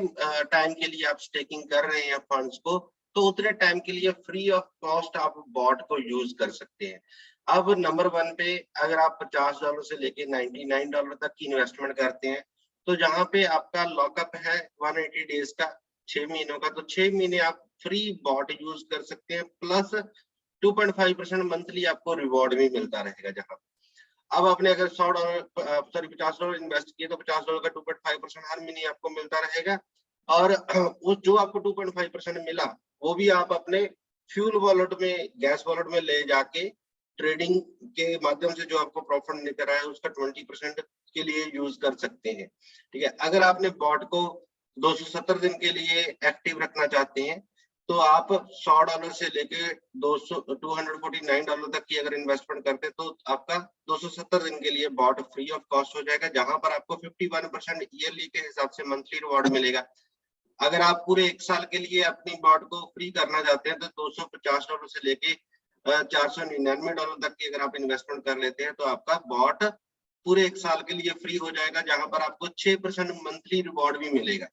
टाइम के लिए आप स्टेकिंग कर रहे हैं फंड्स को, तो उतने टाइम के लिए फ्री ऑफ कॉस्ट आप बॉट को यूज कर सकते हैं। अब नंबर 1 पे अगर आप $50 से लेके $99 तक की इन्वेस्टमेंट करते हैं, तो जहां पे आपका लॉकअप है 180 डेज का, 6 महीनों का, तो 6 महीने आप फ्री बॉट यूज कर सकते हैं, प्लस 2.5% मंथली आपको रिवॉर्ड भी मिलता रहेगा। जहां अब आपने अगर $50 इन्वेस्ट किए तो $50 का 2.5% हर महीने आपको मिलता रहेगा, और वो जो आपको 2.5% मिला वो भी आप अपने फ्यूल वॉलेट में, गैस वॉलेट में ले जाके ट्रेडिंग के माध्यम से जो आपको प्रॉफिट निकल रहा है उसका 20% के लिए यूज कर सकते हैं। ठीक है, अगर आपने बॉट को 270 दिन के लिए एक्टिव रखना चाहते हैं, तो आप $100 से लेके $249 तक की अगर इन्वेस्टमेंट करते हैं, तो आपका 270 दिन के लिए बॉट फ्री ऑफ कॉस्ट हो जाएगा, जहां पर आपको 51% ईयरली के हिसाब से मंथली रिवॉर्ड मिलेगा। अगर आप पूरे 1 साल के लिए अपनी बॉट को फ्री करना चाहते हैं, तो $250 से लेके $499 तक की अगर आप इन्वेस्टमेंट कर लेते हैं, तो आपका बॉट पूरे 1 साल के लिए फ्री हो जाएगा, जहां पर आपको 6% मंथली रिवॉर्ड भी मिलेगा।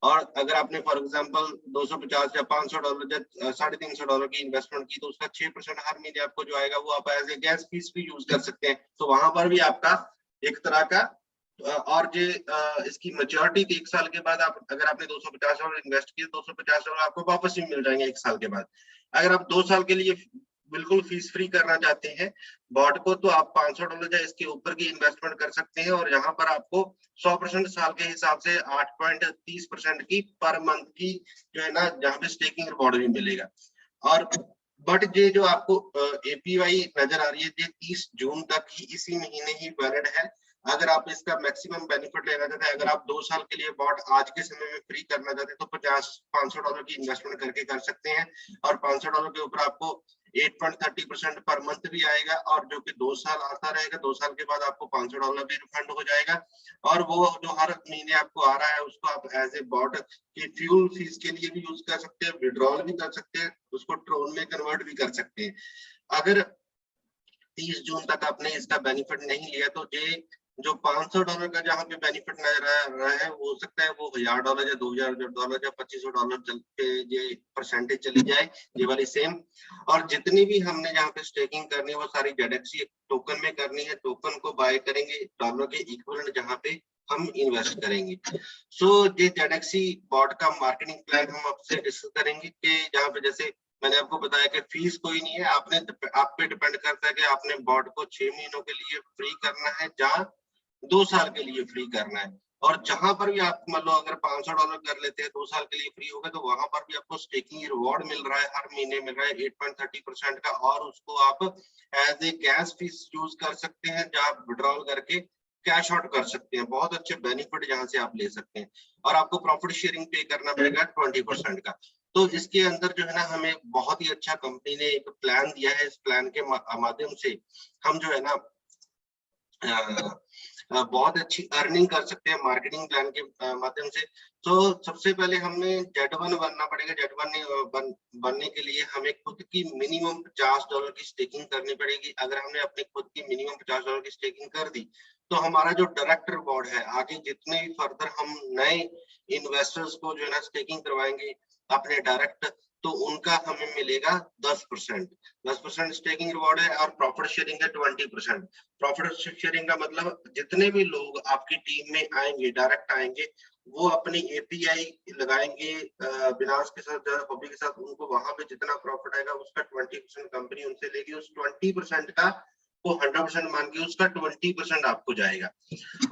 और अगर आपने फॉर एग्जांपल 250 या $500 या $350 की इन्वेस्टमेंट की, तो उसका 6% हर महीने आपको जो आएगा वो आप एज ए गैस फीस भी यूज कर सकते हैं। तो वहां पर भी आपका एक तरह का और जो इसकी मैच्योरिटी थी 1 साल के बाद, आप अगर आपने $250 इन्वेस्ट किए, $250 आपको वापस भी मिल जाएंगे 1 साल के बाद। अगर आप 2 साल के लिए बिल्कुल फीस फ्री करना चाहते हैं बॉट को, तो आप $500 या इसके ऊपर की इन्वेस्टमेंट कर सकते हैं, और यहाँ पर आपको 100% साल के हिसाब से 8.30% की पर मंथ की जो है ना जहाँ पे स्टेकिंग रिवॉर्ड भी मिलेगा। और बट ये जो आपको एपीवाई नजर आ रही है, ये 30 जून तक ही इसी महीने ही वैलिड है। अगर आप इसका मैक्सिमम बेनिफिट लेना चाहते हैं, अगर आप 2 साल के लिए बॉट आज के समय में फ्री करना चाहते हैं तो $500 की इन्वेस्टमेंट करके कर सकते हैं, और $500 के ऊपर आपको 8.30% पर मंथ भी आएगा, और जो कि 2 साल आता रहेगा। 2 साल के बाद आपको $500 भी रिफंड हो जाएगा, और वो जो हर महीने आपको आ रहा है उसको आप एज ए बॉट की फ्यूल फीस के लिए भी यूज कर सकते हैं, विड्रॉल भी कर सकते हैं, उसको ट्रोन में कन्वर्ट भी कर सकते हैं। अगर 30 जून तक आपने इसका बेनिफिट नहीं लिया तो ये जो $500 का जहाँ पे बेनिफिट नजर आ रहा है, वो हो सकता है वो $1000 या $2000 या $2500 चल पे ये परसेंटेज चली जाए, ये वाली सेम। और जितनी भी हमने यहाँ पे स्टेकिंग करनी है वो सारी जेडएक्सी टोकन में करनी है, टोकन को बाय करेंगे डॉलर के इक्विवेलेंट जहाँ पे हम इन्वेस्ट करेंगे। सो ये जेडएक्सी बॉट का मार्केटिंग प्लान हम आपसे डिस्कस करेंगे कि जहाँ पे जैसे मैंने आपको बताया कि फीस कोई नहीं है, आप पे डिपेंड करता है कि आपने बॉट को 6 महीनों के लिए फ्री करना है या 2 साल के लिए फ्री करना है। और जहां पर भी आप मान लो अगर $500 कर लेते हैं 2 साल के लिए फ्री होगा, तो वहां पर भी आपको स्टेकिंग रिवॉर्ड मिल रहा है, हर महीने मिल रहा है 8.30% का, और उसको आप as a cash fees use कर सकते हैं, जहां विड्रॉल करके कैश आउट कर सकते हैं। बहुत अच्छे बेनिफिट जहां से आप ले सकते हैं, और आपको प्रॉफिट शेयरिंग पे करना पड़ेगा 20% का। तो इसके अंदर जो है ना, हमें बहुत ही अच्छा कंपनी ने एक प्लान दिया है। इस प्लान के माध्यम से हम जो है ना बहुत अच्छी अर्निंग कर सकते हैं मार्केटिंग प्लान के माध्यम से। तो सबसे पहले हमें जेड1 बनना पड़ेगा। जेड1 बनने के लिए हमें खुद की मिनिमम $50 की स्टेकिंग करनी पड़ेगी। अगर हमने अपनी खुद की मिनिमम $50 की स्टेकिंग कर दी, तो हमारा जो डायरेक्टर बोर्ड है, आगे जितने भी फर्दर हम नए इन्वेस्टर्स को जो है ना स्टेकिंग करवाएंगे अपने डायरेक्ट, तो उनका हमें मिलेगा 10% स्टेकिंग रिवॉर्ड है, और प्रॉफिट शेयरिंग है 20%। प्रॉफिट शेयरिंग का मतलब जितने भी लोग आपकी टीम में आएंगे, डायरेक्ट आएंगे, वो अपनी एपीआई लगाएंगे विनाश के साथ, हॉबी के साथ, उनको वहां पे जितना प्रॉफिट आएगा उसका 20% कंपनी उनसे लेगी। उस 20% का को 100% मान के उसका 20% आपको जाएगा।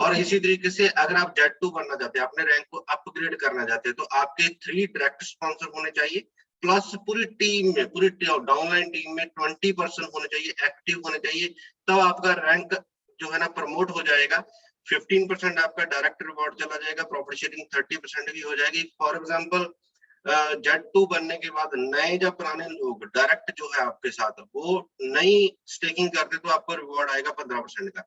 और इसी तरीके से अगर आप जेड2 बनना चाहते हैं, अपने रैंक को अपग्रेड करना चाहते हैं, तो आपके 3 डायरेक्ट स्पॉन्सर होने चाहिए, प्लस पूरी टीम में, पूरी डाउनलाइन टीम में 20% होने चाहिए, एक्टिव होने चाहिए। तब आपका रैंक जो है ना प्रमोट हो जाएगा। 15% आपका डायरेक्ट रिवॉर्ड चला जाएगा, प्रॉफिट शेयरिंग 30% की हो जाएगी। फॉर एग्जांपल जेड2 बनने के बाद नए या पुराने लोग डायरेक्ट जो है आपके साथ, वो नई स्टेकिंग करते तो आपको रिवॉर्ड आएगा 15% का,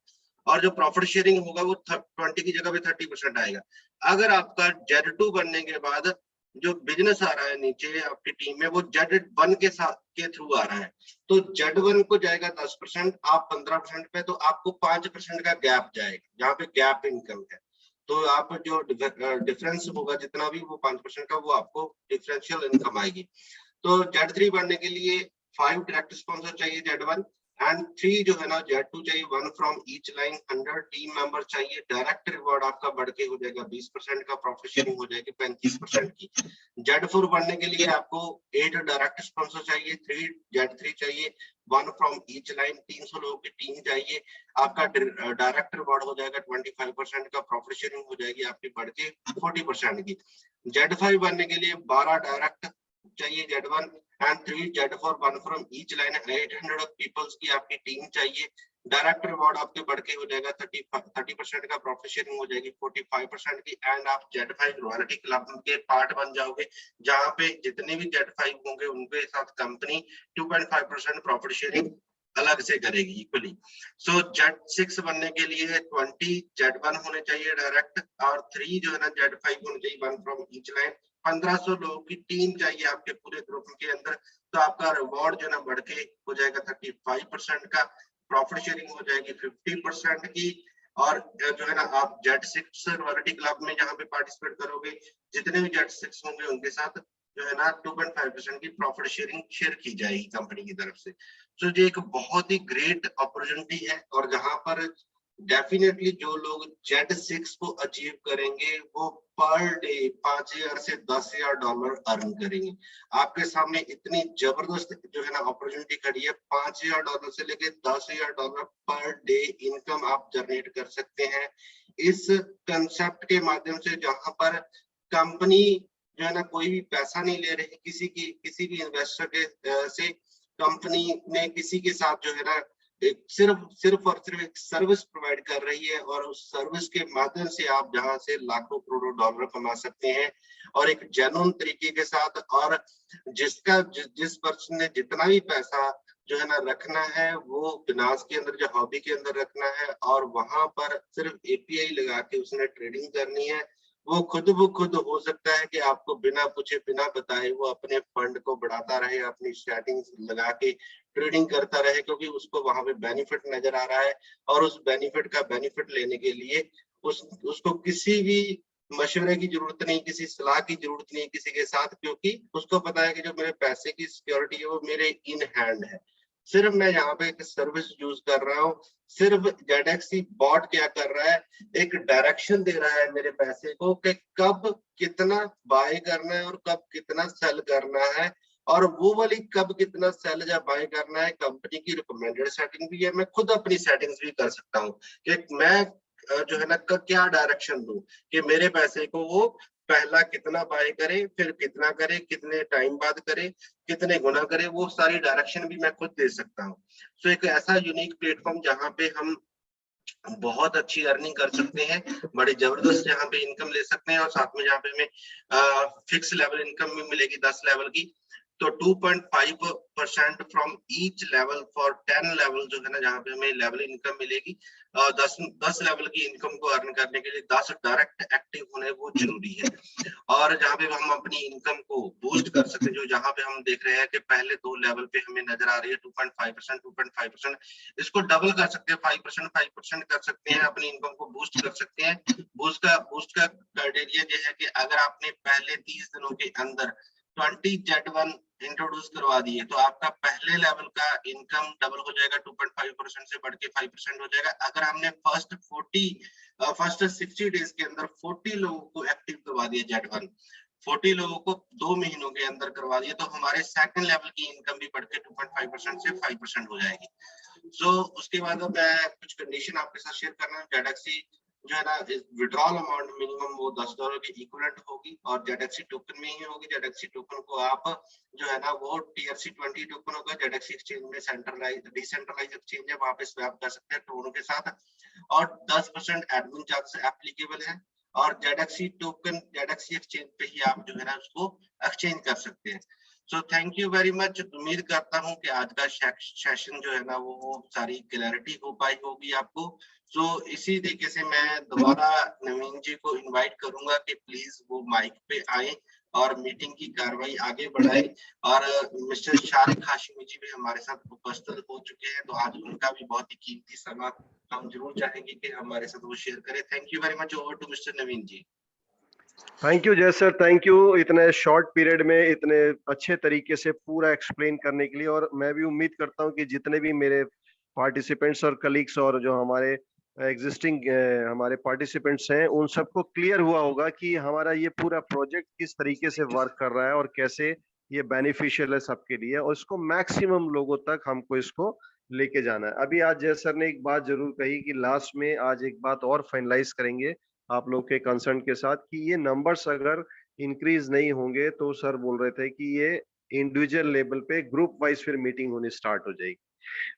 और जो प्रॉफिट शेयरिंग होगा वो 20 की जगह पे 30% आएगा। अगर आपका जेड2 बनने के बाद जो बिजनेस आ रहा है नीचे आपकी टीम में, वो जेड1 के साथ के थ्रू आ रहा है, तो जेड1 को जाएगा 10%, आप 15% पे, तो आपको 5% का गैप जाएगा, जहाँ पे गैप इनकम है। तो आप जो डिफरेंस होगा जितना भी, वो 5% का, वो आपको डिफरेंशियल इनकम आएगी। तो जेड3 बनने के लिए 5 डायरेक्ट स्पॉन्सर चाहिए जेड1, एंड 3 जो है ना जेड2 चाहिए, 1 from each line, 100 team member चाहिए। डायरेक्ट रिवॉर्ड आपका बढ़ के हो जाएगा 20% का, प्रॉफिट शेयरिंग हो जाएगी 35% की। जेड4 बनने के लिए आपको 8 डायरेक्ट स्पॉन्सर चाहिए, 3 जेड3 चाहिए, 1 फ्रॉम ईच लाइन, 300 लोगों की टीम चाहिए। आपका डायरेक्ट रिवॉर्ड हो जाएगा 25% का, प्रॉफिट शेयरिंग हो जाएगी आपकी बढ़ के 40% की। जेड5 बनने के लिए 12 डायरेक्ट चाहिए Z, and 3 Z, 1 from each line, 800 peoples की आपकी टीम चाहिए। डायरेक्ट रिवॉर्ड आपके बढ़ के हो जाएगा 30% का, प्रॉफिट शेयरिंग हो जाएगी 45% की, एंड आप जेड5 रॉयल्टी क्लब के पार्ट बन जाओगे, जहां पे जितने भी जेड5 होंगे उनके साथ कंपनी 2.5% प्रॉफिट शेयरिंग अलग से करेगी इक्वली। सो जेड6 बनने के लिए 20 जेड1 होने चाहिए डायरेक्ट, और 3 जो है ना जेड5 होने चाहिए, 1 फ्रॉम ईच लाइन। 1500 लोगों की टीम चाहिए आपके पूरे ग्रुप के अंदर, तो आपका रिवॉर्ड जो ना बढ़ के हो जाएगा 35% का, प्रॉफिट शेयरिंग हो जाएगी 50% की, और जो है ना आप जेड6 रॉयल्टी क्लब में जहां पे पार्टिसिपेट करोगे, जितने भी जेड6 होंगे उनके साथ जो है ना 2.5% की प्रॉफिट शेयरिंग शेयर की जाएगी कंपनी की तरफ से। तो ये एक बहुत ही ग्रेट अपॉर्चुनिटी है, और जहां पर डेफिनेटली जो लोग जेड6 को अचीव करेंगे वो पर डे 5000 से $10,000 अर्न करेंगे। आपके सामने इतनी जबरदस्त जो है ना अपॉर्चुनिटी खड़ी है, $5,000 से लेके $10,000 पर डे इनकम आप जनरेट कर सकते हैं इस कंसेप्ट के माध्यम से, जहां पर कंपनी जो है ना कोई भी पैसा नहीं ले रही किसी भी इन्वेस्टर के से। कंपनी ने किसी के साथ जो है ना एक सिर्फ और सिर्फ एक सर्विस प्रोवाइड कर रही है, और उस सर्विस के माध्यम से आप जहां से लाखों करोड़ों डॉलर कमा सकते हैं, और एक जेन्युइन तरीके के साथ, और जिस पर्सन ने जितना भी पैसा जो है ना रखना है, वो बिनास के अंदर जो हॉबी के अंदर रखना है, और वहां पर सिर्फ एपीआई लगा के उसने ट्रेडिंग करनी है, वो खुद हो सकता है कि आपको बिना पूछे बिना बताए वो अपने फंड को बढ़ाता रहे, अपनी सेटिंग्स लगा के ट्रेडिंग करता रहे, क्योंकि उसको वहां पे बेनिफिट नजर आ रहा है, और उस बेनिफिट लेने के लिए उसको किसी भी मशवरे की जरूरत नहीं, किसी सलाह की जरूरत नहीं किसी के साथ, क्योंकि उसको पता है कि जो मेरे पैसे की सिक्योरिटी है वो मेरे इन हैंड है। सिर्फ मैं यहाँ पे एक सर्विस यूज कर रहा हूँ, सिर्फ जेडेक्सी बॉट क्या कर रहा है, एक डायरेक्शन दे रहा है मेरे पैसे को कि कब कितना बाय करना है और कब कितना सेल करना है, और वो वाली कब कितना सेल या बाय करना है कंपनी की रिकमेंडेड सेटिंग भी है, मैं खुद अपनी सेटिंग्स भी कर सकता हूँ कि मैं जो है ना क्या डायरेक्शन दूं कि मेरे पैसे को वो पहला कितना बाय करे, फिर कितना करे, कितने टाइम बाद करे, कितने गुना करे, वो सारी डायरेक्शन भी मैं खुद दे सकता हूँ। सो एक ऐसा यूनिक प्लेटफॉर्म जहाँ पे हम बहुत अच्छी अर्निंग कर सकते हैं, बड़ी जबरदस्त यहाँ पे इनकम ले सकते हैं, और साथ में यहाँ पे हमें फिक्स लेवल इनकम भी मिलेगी 10 लेवल की। तो 2.5% from each level for 10 level जो है ना, जहाँ पे हमें लेवल इनकम मिलेगी। 10 लेवल की इनकम को अर्न करने के लिए 10 डायरेक्ट एक्टिव होने वो जरूरी है, और जहाँ पे हम अपनी इनकम को बूस्ट कर सकते हैं, जो जहाँ पे हम देख रहे हैं कि पहले 2 लेवल पे हमें नजर आ रही है 2.5%, इसको डबल कर सकते हैं, 5% कर सकते हैं, अपनी इनकम को बूस्ट कर सकते हैं। बूस्ट का क्राइटेरिया ये है कि अगर आपने पहले 30 दिनों के अंदर 20 Z1 इंट्रोड्यूस करवा दिए, तो आपका पहले लेवल का इनकम डबल हो जाएगा, 2.5% से बढ़ के 5% हो जाएगा। अगर हमने फर्स्ट 60 डेज के अंदर 40 लोगों को एक्टिव करवा दिया Z1, 40 लोगों को 2 महीनों के अंदर करवा दिया, तो हमारे सेकंड लेवल की इनकम भी बढ़ के 2.5% से 5% हो जाएगी। उसके बाद मैं कुछ कंडीशन आपके साथ शेयर करना है। जेडेक्सी जो है ना, विड्रॉल अमाउंट मिनिमम वो $10 के इक्विवेलेंट होगी, और जेडेक्सी टोकन में ही होगी। जेडेक्सी टोकन को आप जो है ना वो TRC20 टोकन होगा, जेडेक्सी एक्सचेंज में डिसेंट्रलाइज एक्सचेंज है, वहां पे स्वैप कर सकते हैं टोन के साथ, और 10% एडमिन चार्ज एप्लीकेबल है, और जेडेक्सी टोकन जेडेक्सी एक्सचेंज पे ही आप जो है ना उसको एक्सचेंज कर सकते हैं। सो थैंक यू वेरी मच। उम्मीद करता हूँ कि आज का सेशन जो है ना वो सारी क्लैरिटी हो पाई होगी आपको। इसी तरीके से मैं दोबारा नवीन जी को इनवाइट करूंगा कि प्लीज वो माइक पे आए और मीटिंग की कार्रवाई आगे बढ़ाए, और मिस्टर शारिक हाशिमी जी भी हमारे साथ उपस्थित हो चुके हैं, तो आज उनका भी बहुत ही कीमती समय हम जरूर चाहेंगे कि हमारे साथ वो शेयर करें। Thank you very much. Over to mister Naveen ji. Thank you Jai sir, thank you इतने शॉर्ट पीरियड में इतने अच्छे तरीके से पूरा एक्सप्लेन करने के लिए। और मैं भी उम्मीद करता हूं कि जितने भी मेरे पार्टिसिपेंट्स और कलीग्स और जो हमारे एग्जिस्टिंग हमारे पार्टिसिपेंट्स हैं, उन सबको क्लियर हुआ होगा कि हमारा ये पूरा प्रोजेक्ट किस तरीके से वर्क कर रहा है और कैसे ये बेनिफिशियल है सबके लिए, और इसको मैक्सिमम लोगों तक हमको इसको लेके जाना है। अभी आज जय सर ने एक बात जरूर कही कि लास्ट में आज एक बात और फाइनलाइज करेंगे आप लोग के कंसर्न के साथ कि ये नंबर्स अगर इंक्रीज नहीं होंगे, तो सर बोल रहे थे कि ये इंडिविजुअल लेवल पे ग्रुप वाइज फिर मीटिंग होनी स्टार्ट हो जाएगी।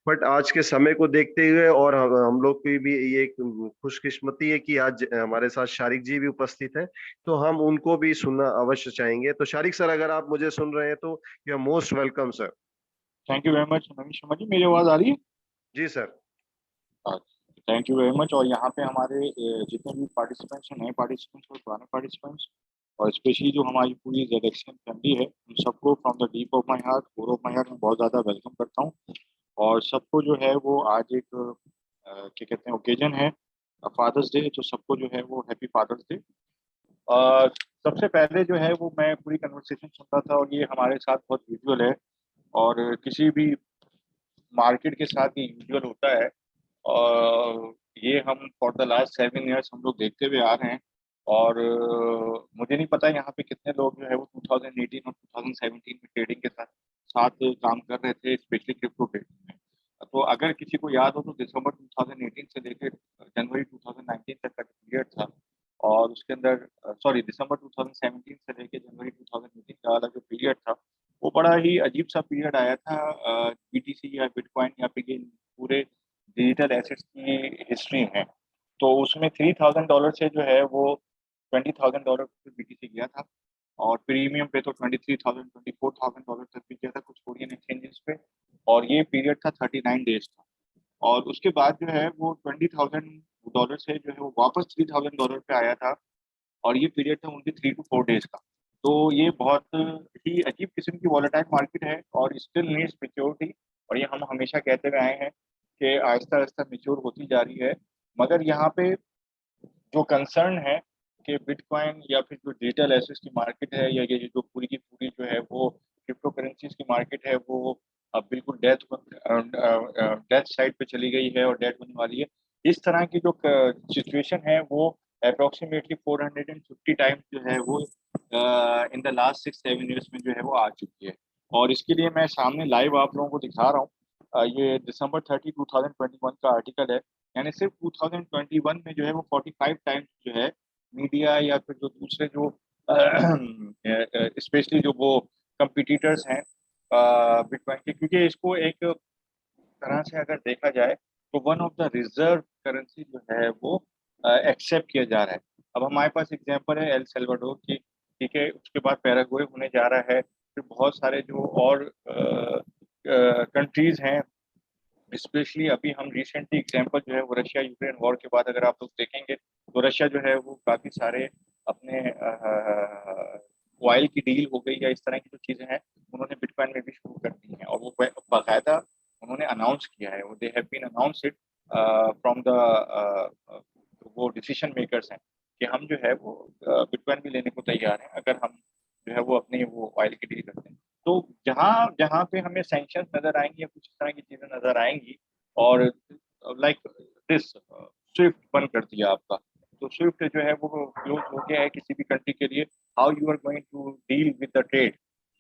बट आज के समय को देखते हुए और हम लोग की भी ये एक खुशकिस्मती है कि आज हमारे साथ शारिक जी भी उपस्थित हैं, तो हम उनको भी सुनना अवश्य चाहेंगे। तो शारिक सर, अगर आप मुझे सुन रहे हैं तो you are most welcome sir. Thank you very much Naveen Sharma ji, मेरी आवाज आ रही है? जी sir. Thank you very much. और यहाँ पे हमारे जितने भी पार्टिसिपेंट्स हैं, नए पार्टिसिपेंट्स और पुराने पार्टिसिपेंट्स, और स्पेशली जो हमारी पूरी जेडेक्सियन फैमिली है, उन सबको from the deep of my heart, core of my heart मैं बहुत ज़्यादा वेलकम करता हूँ। और सबको जो है वो आज एक क्या कहते हैं ओकेजन है फादर्स डे, तो सबको जो है वो हैप्पी फादर्स डे। सबसे पहले जो है वो मैं पूरी कन्वर्सेशन सुन रहा था, और ये हमारे साथ बहुत यूजुअल है, और किसी भी मार्केट के साथ ये यूजुअल होता है। और ये हम फॉर द लास्ट 7 ईयर्स हम लोग देखते हुए आ रहे हैं। और मुझे नहीं पता यहाँ पे कितने लोग जो है वो 2018 और 2017 में ट्रेडिंग के साथ साथ काम कर रहे थे, स्पेशली क्रिप्टो ट्रेडिंग में। तो अगर किसी को याद हो तो दिसंबर 2018 से लेकर जनवरी 2019 तक का पीरियड था, और उसके अंदर सॉरी दिसंबर 2017 से लेकर जनवरी 2018 का वाला जो पीरियड था, वो बड़ा ही अजीब सा पीरियड आया था BTC या बिटकॉइन या फिर पूरे डिजिटल एसेट्स की हिस्ट्री है। तो उसमें $3000 से जो है वो $20,000 पे बीटीसी गया था, और प्रीमियम पे तो 23,000 $24,000 तक भी गया था कुछ कोरियन एक्सचेंजेस पे, और ये पीरियड था 39 डेज था। और उसके बाद जो है वो $20,000 से जो है वो वापस $3,000 पे आया था, और ये पीरियड था उनकी 3 to 4 डेज का। तो ये बहुत ही अजीब किस्म की वॉलेटाइल मार्केट है और स्टिल नीड्स मैच्योरिटी, और ये हम हमेशा कहते हुए आए हैं कि आहिस्ता आहिस्ता मैच्योर होती जा रही है। मगर यहाँ पे जो कंसर्न है कि बिटकॉइन या फिर जो डिजिटल एसेट्स की मार्केट है, या ये जो पूरी की पूरी जो है वो क्रिप्टो करेंसीज की मार्केट है, वो अब बिल्कुल डेथ साइड पे चली गई है और डेथ होने वाली है। इस तरह की जो सिचुएशन है वो अप्रोक्सीमेटली 450 टाइम्स जो है वो इन द लास्ट 6-7 ईयर्स में जो है वो आ चुकी है। और इसके लिए मैं सामने लाइव आप लोगों को दिखा रहा हूँ। ये December 30, 2021 का आर्टिकल है। यानी सिर्फ 2021 में जो है वो 45 टाइम्स जो है मीडिया या फिर जो दूसरे जो स्पेशली जो वो कंपिटिटर्स हैं बिटकॉइन के, क्योंकि इसको एक तरह से अगर देखा जाए तो one of the reserve currency जो है वो एक्सेप्ट किया जा रहा है। अब हमारे पास एग्जांपल है एल सल्वाडोर की, ठीक है, उसके बाद पैराग्वे होने जा रहा है, फिर बहुत सारे जो और कंट्रीज हैं। स्पेशली अभी हम रिसेंटली एग्जांपल जो है वो रशिया यूक्रेन वॉर के बाद अगर आप लोग देखेंगे तो रशिया जो है वो काफी सारे अपने ऑयल की डील हो गई या इस तरह की जो चीजें हैं उन्होंने बिटकॉइन में भी शुरू कर दी हैं, और वो बाकायदा उन्होंने अनाउंस किया है, वो दे have been announce it from the वो डिसीजन मेकर्स हैं कि हम जो है वो बिटकॉइन भी लेने को तैयार हैं अगर हम जो है वो अपनी वो ऑयल की डील करते हैं। तो जहाँ जहाँ पे हमें सैंक्शन नजर आएंगी या कुछ इस तरह की चीजें नजर आएंगी, और लाइक दिस स्विफ्ट बंद कर दिया आपका, तो स्विफ्ट जो है वो क्लोज हो गया है किसी भी कंट्री के लिए। How you are going to deal with the trade,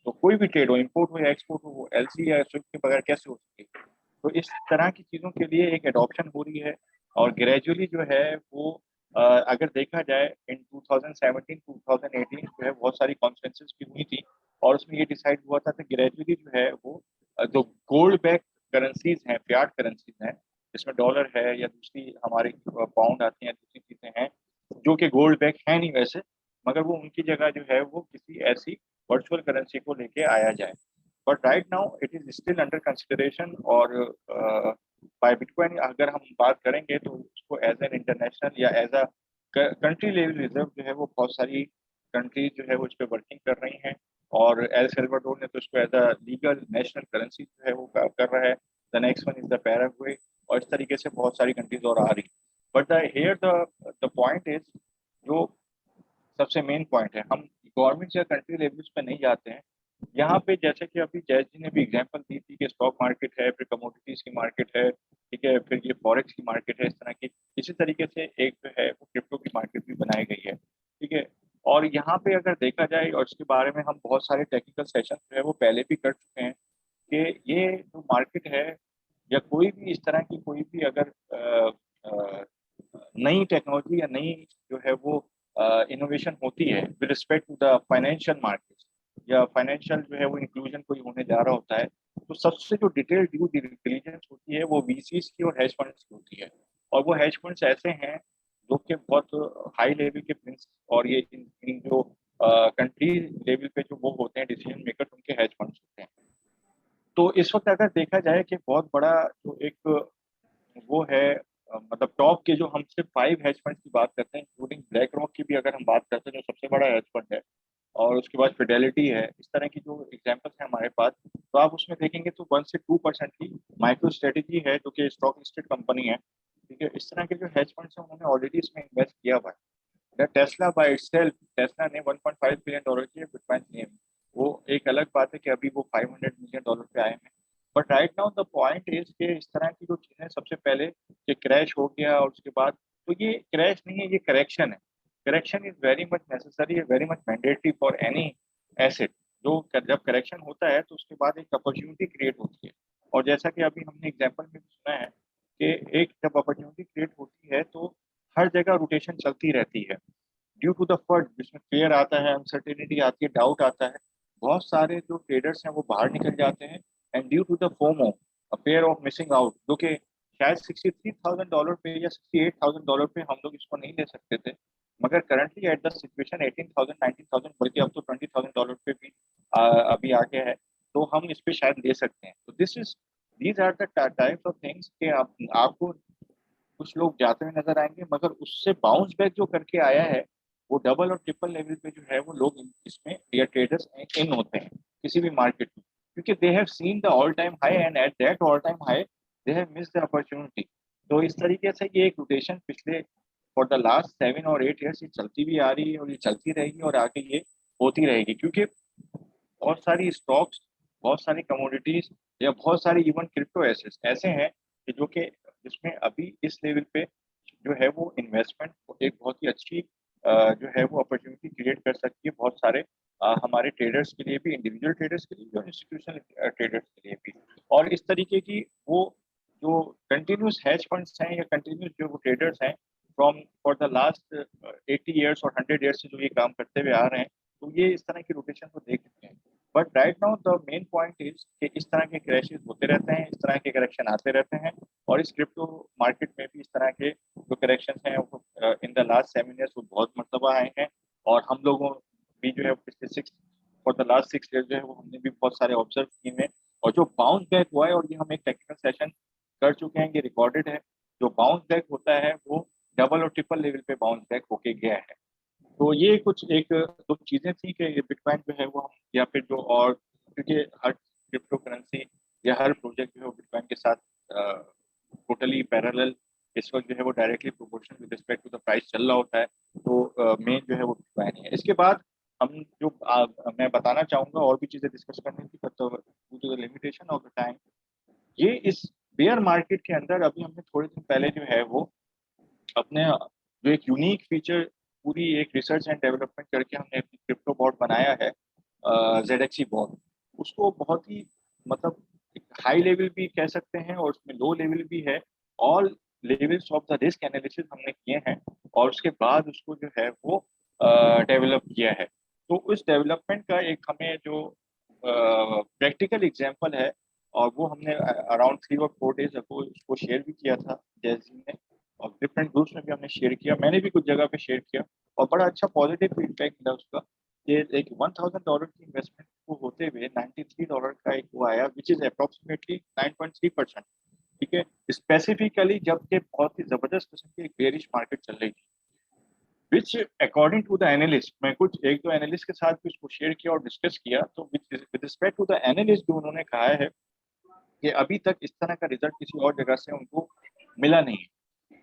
तो कोई भी ट्रेड हो, इंपोर्ट हो या एक्सपोर्ट हो, वो एलसी या स्विफ्ट के बगैर कैसे हो सकती है। तो इस तरह की चीजों के लिए एक एडॉप्शन हो रही है, और ग्रेजुअली जो है वो अगर देखा जाए इन 2017-2018 जो है बहुत सारी कॉन्फ्रेंसेस भी हुई थी, और उसमें ये डिसाइड हुआ था कि ग्रेजुअली जो है वो जो गोल्ड बैक करेंसीज हैं, फियाट करेंसीज हैं, जिसमें डॉलर है या दूसरी हमारी पाउंड आती हैं, दूसरी चीजें हैं जो कि गोल्ड बैक है नहीं वैसे, मगर वो उनकी जगह जो है वो किसी ऐसी वर्चुअल करेंसी को लेके आया जाए। But right now it is still under consideration, और बाय बिटकॉइन अगर हम बात करेंगे तो उसको एज एन इंटरनेशनल या as a country level reserve जो है वो बहुत सारी कंट्रीज जो है वो इस पर वर्किंग कर रही हैं, और एल सल्वाडोर ने तो इसको as a legal national currency जो है वो कर रहा है। The next one is the Paraguay, और इस तरीके से बहुत सारी कंट्रीज और आ रही। But the here the point is, जो सबसे मेन पॉइंट है, हम गवर्नमेंट या कंट्री लेवल्स पे नहीं जाते हैं। यहाँ पे जैसे कि अभी जैस जी ने भी एग्जांपल दी थी कि स्टॉक मार्केट है, फिर कमोडिटीज की मार्केट है, ठीक है, फिर ये फॉरेक्स की मार्केट है, इस तरह की इसी तरीके से एक जो है वो क्रिप्टो की मार्केट भी बनाई गई है, ठीक है। और यहाँ पे अगर देखा जाए, और इसके बारे में हम बहुत सारे टेक्निकल सेशन जो है वो पहले भी कर चुके हैं, कि ये जो मार्केट है या कोई भी इस तरह की कोई भी अगर नई टेक्नोलॉजी या नई जो है वो इनोवेशन होती है with respect to the financial market, या फाइनेंशियल जो है वो इंक्लूजन कोई होने जा रहा होता है, तो सबसे जो डिटेल ड्यू डिलिजेंस होती है वो वीसीज की और हेज फंड्स की होती है। और वो हेज फंड्स ऐसे हैं जो कि बहुत हाई लेवल के प्रिंस, और ये इन जो कंट्री लेवल पे जो वो होते हैं डिसीजन मेकर, उनके हेज फंड्स होते हैं। तो इस वक्त अगर देखा जाए कि बहुत बड़ा जो एक वो है मतलब टॉप के जो हम सिर्फ 5 हेज फंड की बात करते हैं, इंक्लूडिंग ब्लैक रॉक की भी अगर हम बात करते हैं जो सबसे बड़ा हेज फंड है, और उसके बाद फिडेलिटी है, इस तरह की जो एग्जांपल्स हैं हमारे पास, तो आप उसमें देखेंगे तो 1 से 2% की माइक्रो स्ट्रेटेजी है जो कि स्टॉक लिस्टेड कंपनी है, ठीक है। इस तरह के जो हेज फंड्स हैं उन्होंने ऑलरेडी इसमें इन्वेस्ट किया हुआ है। टेस्ला बाय इटसेल्फ, टेस्ला ने $1.5 बिलियन की बिटकॉइन लिए, वो एक अलग बात है कि अभी वो $500 मिलियन पे आए हैं। But right now the point is कि इस तरह की जो चीजें, सबसे पहले कि क्रैश हो गया और उसके बाद, तो ये क्रैश नहीं है, ये करेक्शन है। Correction is very much necessary, very much mandatory for any asset. जो जब करेक्शन होता है तो उसके बाद एक अपॉर्चुनिटी क्रिएट होती है, और जैसा कि अभी हमने एग्जांपल में भी सुना है कि एक जब अपॉर्चुनिटी क्रिएट होती है तो हर जगह रोटेशन चलती रहती है, ड्यू टू द फर्ड जिसमें फेयर आता है, अनसर्टेनिटी आती है, डाउट आता है, बहुत सारे जो ट्रेडर्स हैं वो बाहर निकल जाते हैं, and due to the FOMO, fear of missing out, जो कि शायद $63,000 पे या $68,000 पे हम लोग इसको नहीं ले सकते थे, मगर करंटली एट द सिचुएशन 18,000 19,000 बल्कि अब तो $20,000 पे भी अभी आ गया है, तो हम इस पे शायद ले सकते हैं। तो these are the types of things कि आपको कुछ लोग जाते हुए नजर आएंगे, मगर उससे बाउंस बैक जो करके आया है वो डबल और ट्रिपल लेवल पे जो है वो लोग इसमें या ट्रेडर्स इन होते हैं किसी भी मार्केट में, क्योंकि they have seen the all time high and at that all time high they have missed the opportunity. तो इस तरीके से ये एक रोटेशन पिछले फॉर द लास्ट 7 और 8 ईयर्स ये चलती भी आ रही है और ये चलती रहेगी और आगे ये होती रहेगी, क्योंकि बहुत सारी स्टॉक्स, बहुत सारी कमोडिटीज या बहुत सारे इवन क्रिप्टो एसेट्स ऐसे हैं कि जो कि जिसमें अभी इस लेवल पे जो है वो इन्वेस्टमेंट एक बहुत ही अच्छी जो है वो अपॉर्चुनिटी क्रिएट कर सकती है बहुत सारे हमारे ट्रेडर्स के लिए भी, इंडिविजुअल ट्रेडर्स के लिए भी और इंस्टीट्यूशनल ट्रेडर्स के लिए भी। और इस तरीके की वो जो कंटिन्यूस हैज फंड्स हैं या कंटिन्यूस जो ट्रेडर्स हैं from for the last 80 years और 100 ईयर्स से जो ये काम करते हुए आ रहे हैं, तो ये इस तरह की रोटेशन को देख सकते हैं। But right now the main point is कि इस तरह के क्रैशेस होते रहते हैं, इस तरह के करेक्शन आते रहते हैं, और इस क्रिप्टो मार्केट में भी इस तरह के जो करेक्शन हैं वो इन द लास्ट 7 ईयर्स वो बहुत मरतबा आए हैं। और हम लोगों भी जो है पिछले 6 ईयर्स जो है वो हमने भी बहुत सारे ऑब्जर्व किए हैं, और जो बाउंस बैक हुआ है, और ये हम एक टेक्निकल सेशन कर चुके हैं, ये रिकॉर्डेड है, जो बाउंस बैक होता है वो डबल और ट्रिपल लेवल पे बाउंस बैक होके गया है। तो ये कुछ एक दो चीजें थी कि ये बिटकॉइन जो है वो हम या फिर जो और, क्योंकि हर क्रिप्टो करेंसी या हर प्रोजेक्ट जो है वो बिटकॉइन के साथ टोटली पैरेलल इस वक्त जो है वो directly proportional with respect to the price चल रहा होता है, तो मेन जो है वो बिटकॉइन है। इसके बाद हम जो मैं बताना चाहूंगा और भी चीजें डिस्कस करनी थी, but to the limitation of the time, ये इस बेयर मार्केट के अंदर अभी हमने थोड़े दिन पहले जो है वो अपने जो एक यूनिक फीचर पूरी एक रिसर्च एंड डेवलपमेंट करके हमने अपनी क्रिप्टो बॉट बनाया है, ZXC बॉट। उसको बहुत ही मतलब हाई लेवल भी कह सकते हैं और उसमें लो लेवल भी है, all levels of the risk analysis हमने किए हैं, और उसके बाद उसको जो है वो डेवलप किया है। तो उस डेवलपमेंट का एक हमें जो प्रैक्टिकल एग्जांपल है, और वो हमने अराउंड 3 और 4 डेज अगो उसको शेयर भी किया था जैसी ने, और डिफरेंट ग्रुप्स में भी हमने शेयर किया, मैंने भी कुछ जगह पे शेयर किया, और बड़ा अच्छा पॉजिटिव फीडबैक मिला उसका। ये एक $1,000 की इन्वेस्टमेंट को होते हुए $93 का एक वो आया, विच इज अप्रोक्सीमेटली 9.3%। ठीक है, स्पेसिफिकली जबकि बहुत ही जबरदस्त किस्म की एक बेरिश मार्केट चल रही थी, which according to the analyst, मैं कुछ एक दो एनालिस्ट के साथ भी उसको शेयर किया और डिस्कस किया, तो with respect to the analyst जो उन्होंने कहा है कि अभी तक इस तरह का रिजल्ट किसी और जगह से उनको मिला नहीं है।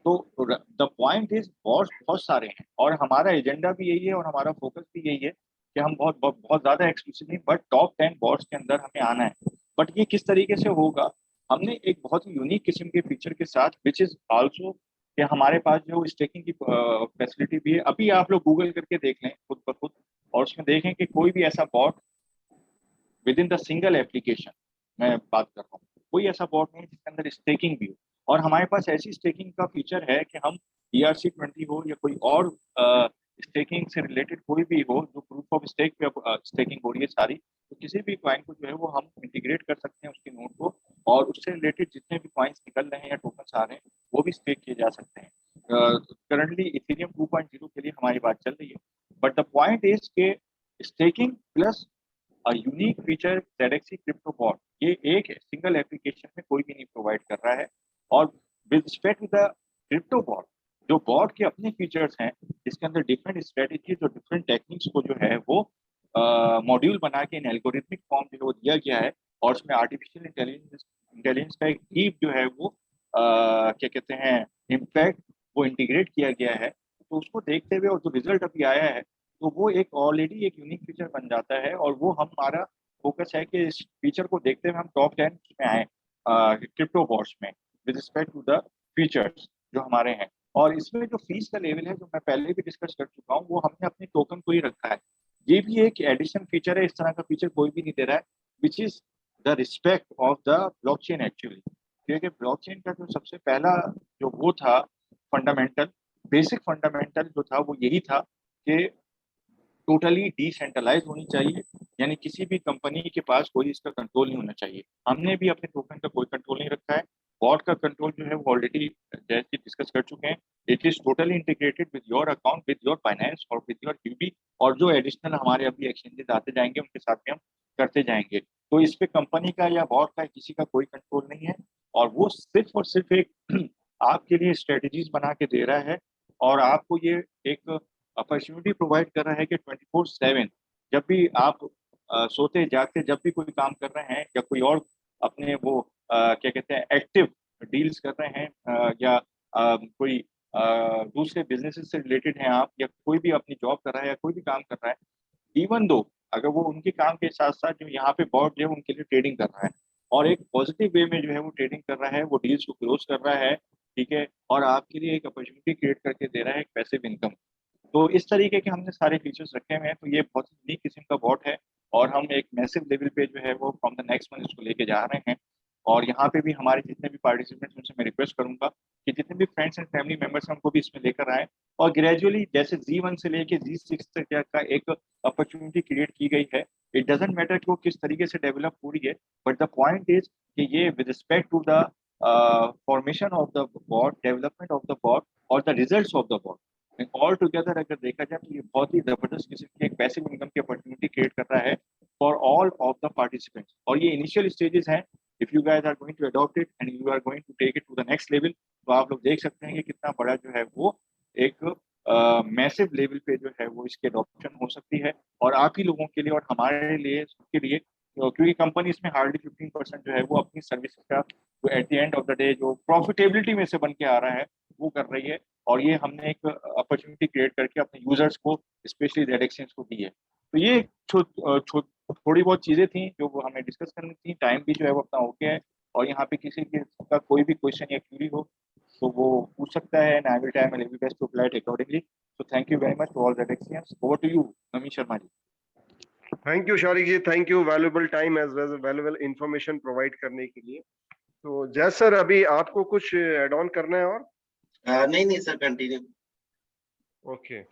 तो द पॉइंट इज बॉट्स बहुत सारे हैं, और हमारा एजेंडा भी यही है और हमारा फोकस भी यही है कि हम बहुत बहुत, बहुत ज्यादा एक्सक्लूसिव नहीं, बट टॉप 10 बॉट्स के अंदर हमें आना है। बट ये किस तरीके से होगा, हमने एक बहुत ही यूनिक किस्म के फीचर के साथ, विच इज आल्सो कि हमारे पास जो स्टेकिंग की फैसिलिटी भी है। अभी आप लोग गूगल करके देख लें खुद ब खुद, और उसमें देखें कि कोई भी ऐसा bot within the single application, मैं बात कर रहा हूँ, कोई ऐसा बॉट नहीं जिसके अंदर स्टेकिंग भी हो। और हमारे पास ऐसी स्टेकिंग का फीचर है कि हम ERC-20 हो या कोई और स्टेकिंग से रिलेटेड कोई भी हो, जो प्रूफ ऑफ स्टेक पे स्टेकिंग हो रही है सारी, तो किसी भी कॉइन को जो है वो हम इंटीग्रेट कर सकते हैं उसके नोड को, और उससे रिलेटेड जितने भी कॉइन्स निकल रहे हैं या टोकन्स आ रहे हैं वो भी स्टेक किए जा सकते हैं। करंटली इथेरियम 2.0 के लिए हमारी बात चल रही है, बट द पॉइंट इज के staking plus unique feature ZXC crypto bot, ये एक सिंगल एप्लीकेशन में कोई भी नहीं प्रोवाइड कर रहा है। और with respect to the crypto bot, जो बॉट के अपने फीचर्स हैं, इसके अंदर डिफरेंट स्ट्रेटेजीज और डिफरेंट टेक्निक्स को जो है वो मॉड्यूल बना के इन एल्गोरिथमिक फॉर्म जो है वो दिया गया है, और उसमें आर्टिफिशियल इंटेलिजेंस का एक डीप जो है वो क्या कहते हैं इम्पैक्ट वो इंटीग्रेट किया गया है। तो उसको देखते हुए और जो रिजल्ट अभी आया है, तो वो एक ऑलरेडी एक यूनिक फीचर बन जाता है, और वो हमारा फोकस है कि इस फीचर को देखते हुए हम टॉप 10 में आए क्रिप्टो बॉट्स में with respect to the features जो हमारे हैं। और इसमें जो फीस का लेवल है, जो मैं पहले भी डिस्कस कर चुका हूँ, वो हमने अपने टोकन को ही रखा है। ये भी एक एडिशन फीचर है, इस तरह का फीचर कोई भी नहीं दे रहा है, which is the respect of the blockchain actually. क्योंकि ब्लॉकचेन का जो सबसे पहला जो वो था फंडामेंटल, बेसिक फंडामेंटल जो था वो यही था कि टोटली डिसेंट्रलाइज होनी चाहिए, यानी किसी भी कंपनी के पास कोई इसका कंट्रोल नहीं होना चाहिए। हमने भी अपने टोकन का कोई कंट्रोल नहीं रखा है, बॉट का कंट्रोल जो है वो ऑलरेडी जैसे डिस्कस कर चुके हैं। It is totally integrated with your account, with your finance और विद योर क्यूबी, और जो एडिशनल हमारे अभी एक्सचेंजेस आते जाएंगे उनके साथ में हम करते जाएंगे। तो इस पे कंपनी का या बॉट का किसी का कोई कंट्रोल नहीं है, और वो सिर्फ और सिर्फ एक आपके लिए स्ट्रेटेजीज बना के दे रहा है, और आपको ये एक अपॉर्चुनिटी प्रोवाइड कर रहा है कि 24/7 जब भी आप सोते जागते जब भी कोई काम कर रहे हैं, या कोई और अपने वो क्या कहते हैं एक्टिव डील्स कर रहे हैं, या कोई दूसरे बिजनेसेस से रिलेटेड हैं आप, या कोई भी अपनी जॉब कर रहा है या कोई भी काम कर रहा है, इवन दो अगर वो उनके काम के साथ साथ जो यहाँ पे बॉट जो है उनके लिए ट्रेडिंग कर रहा है, और एक पॉजिटिव वे में जो है वो ट्रेडिंग कर रहा है, वो डील्स को क्लोज कर रहा है, ठीक है, और आपके लिए एक अपॉर्चुनिटी क्रिएट करके दे रहा है एक पैसिव इनकम। तो इस तरीके के हमने सारे फीचर्स रखे हुए हैं, तो ये बहुत यूनिक किस्म का बॉट है, और हम एक मैसिव लेवल पे जो है वो फ्रॉम द नेक्स्ट मंथ इसको लेके जा रहे हैं। और यहाँ पे भी हमारे जितने भी पार्टिसिपेंट्स उनसे मैं रिक्वेस्ट करूंगा कि जितने भी फ्रेंड्स एंड फैमिली मेंबर्स हैं उनको भी इसमें लेकर आए, और ग्रेजुअली जैसे Z1 से लेके Z6 तक का एक अपॉर्चुनिटी क्रिएट की गई है। इट डजेंट मैटर कि वो किस तरीके से डेवलप हो रही है, बट द पॉइंट इज कि ये with respect to the formation of the bot, development of the bot और the results of the bot, all together अगर देखा जाए तो ये बहुत ही जबरदस्त किस्म की एक पैसिव इनकम की अपॉर्चुनिटी क्रिएट कर रहा है for all of the participants. और ये इनिशियल स्टेजेस हैं, if you guys are going to adopt it and you are going to take it to the next level, तो आप लोग देख सकते हैं कि कितना बड़ा जो है वो एक मैसिव लेवल पे जो है वो इसकी अडॉप्शन हो सकती है, और आप ही लोगों के लिए और हमारे लिए सबके लिए, क्योंकि कंपनी इसमें हार्डली 15% जो है वो अपनी सर्विस का जो at the end of the day जो प्रॉफिटेबिलिटी में से बन के आ रहा है वो कर रही है, और ये हमने एक अपॉर्चुनिटी क्रिएट करके अपने यूजर्स को स्पेशली रेड एक्सचेंज को दी है। तो ये थोड़ी बहुत चीजें थी जो वो हमें डिस्कस करनी थी, टाइम भी जो है वो अपना हो गया है, और यहाँ पे किसी का कोई भी क्वेश्चन या क्यूरी हो तो वो पूछ सकता है, and I will try my level best to reply accordingly. So thank you very much to all red exchange. Over to you Nami Sharma ji. Thank you Sharik ji, thank you valuable time as well valuable information provide करने के लिए। तो जय sir, अभी आपको कुछ add on करना है? और नहीं सर, कंटिन्यू। ओके,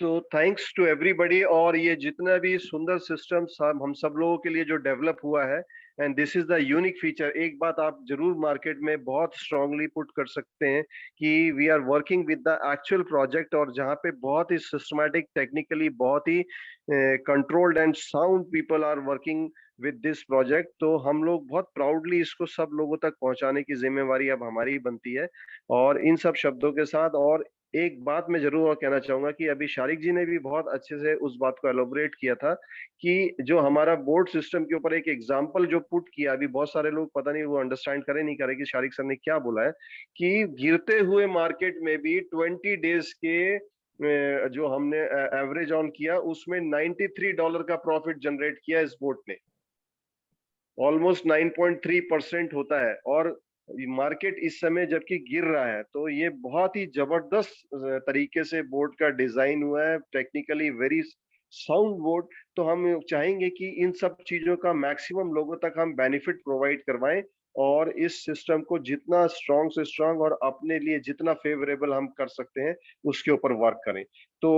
तो थैंक्स टू एवरीबॉडी। और ये जितना भी सुंदर सिस्टम हम सब लोगों के लिए जो डेवलप हुआ है, and this is the unique feature. एक बात आप जरूर मार्केट में बहुत स्ट्रांगली पुट कर सकते हैं कि we are working with the actual project, और जहाँ पे बहुत ही सिस्टमैटिक, टेक्निकली बहुत ही controlled and sound people are working with this project. तो हम लोग बहुत प्राउडली इसको सब लोगों तक पहुंचाने की जिम्मेवारी अब हमारी बनती है। और इन सब शब्दों के साथ और एक बात मैं जरूर और कहना चाहूंगा कि अभी शारिक जी ने भी बहुत अच्छे से उस बात को एलोबरेट किया था कि जो हमारा बोर्ड सिस्टम के ऊपर एक एग्जांपल जो पुट किया, अभी बहुत सारे लोग पता नहीं वो अंडरस्टैंड करे नहीं करे कि शारिक सर ने क्या बोला है, कि गिरते हुए मार्केट में भी 20 डेज के जो हमने एवरेज ऑन किया उसमें $93 का प्रॉफिट जनरेट किया इस बोर्ड ने। ऑलमोस्ट 9.3% होता है, और मार्केट इस समय जबकि गिर रहा है, तो ये बहुत ही जबरदस्त तरीके से बोर्ड का डिजाइन हुआ है, टेक्निकली वेरी साउंड बोर्ड। तो हम चाहेंगे कि इन सब चीजों का मैक्सिमम लोगों तक हम बेनिफिट प्रोवाइड करवाएं, और इस सिस्टम को जितना स्ट्रांग से स्ट्रांग और अपने लिए जितना फेवरेबल हम कर सकते हैं उसके ऊपर वर्क करें। तो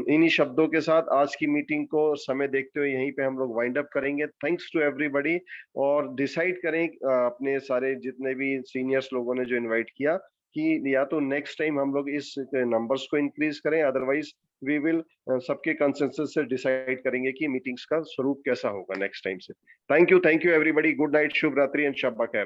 इन्हीं शब्दों के साथ आज की मीटिंग को समय देखते हुए यहीं पे हम लोग वाइंड अप करेंगे। Thanks to everybody. और डिसाइड करें अपने सारे जितने भी सीनियर्स लोगों ने जो इनवाइट किया कि या तो नेक्स्ट टाइम हम लोग इस नंबर्स को इंक्रीज करें, अदरवाइज वी विल सबके कंसेंसस से डिसाइड करेंगे कि मीटिंग्स का स्वरूप कैसा होगा नेक्स्ट टाइम से। Thank you everybody. Good night, शुभ रात्रि एंड शब बखैर।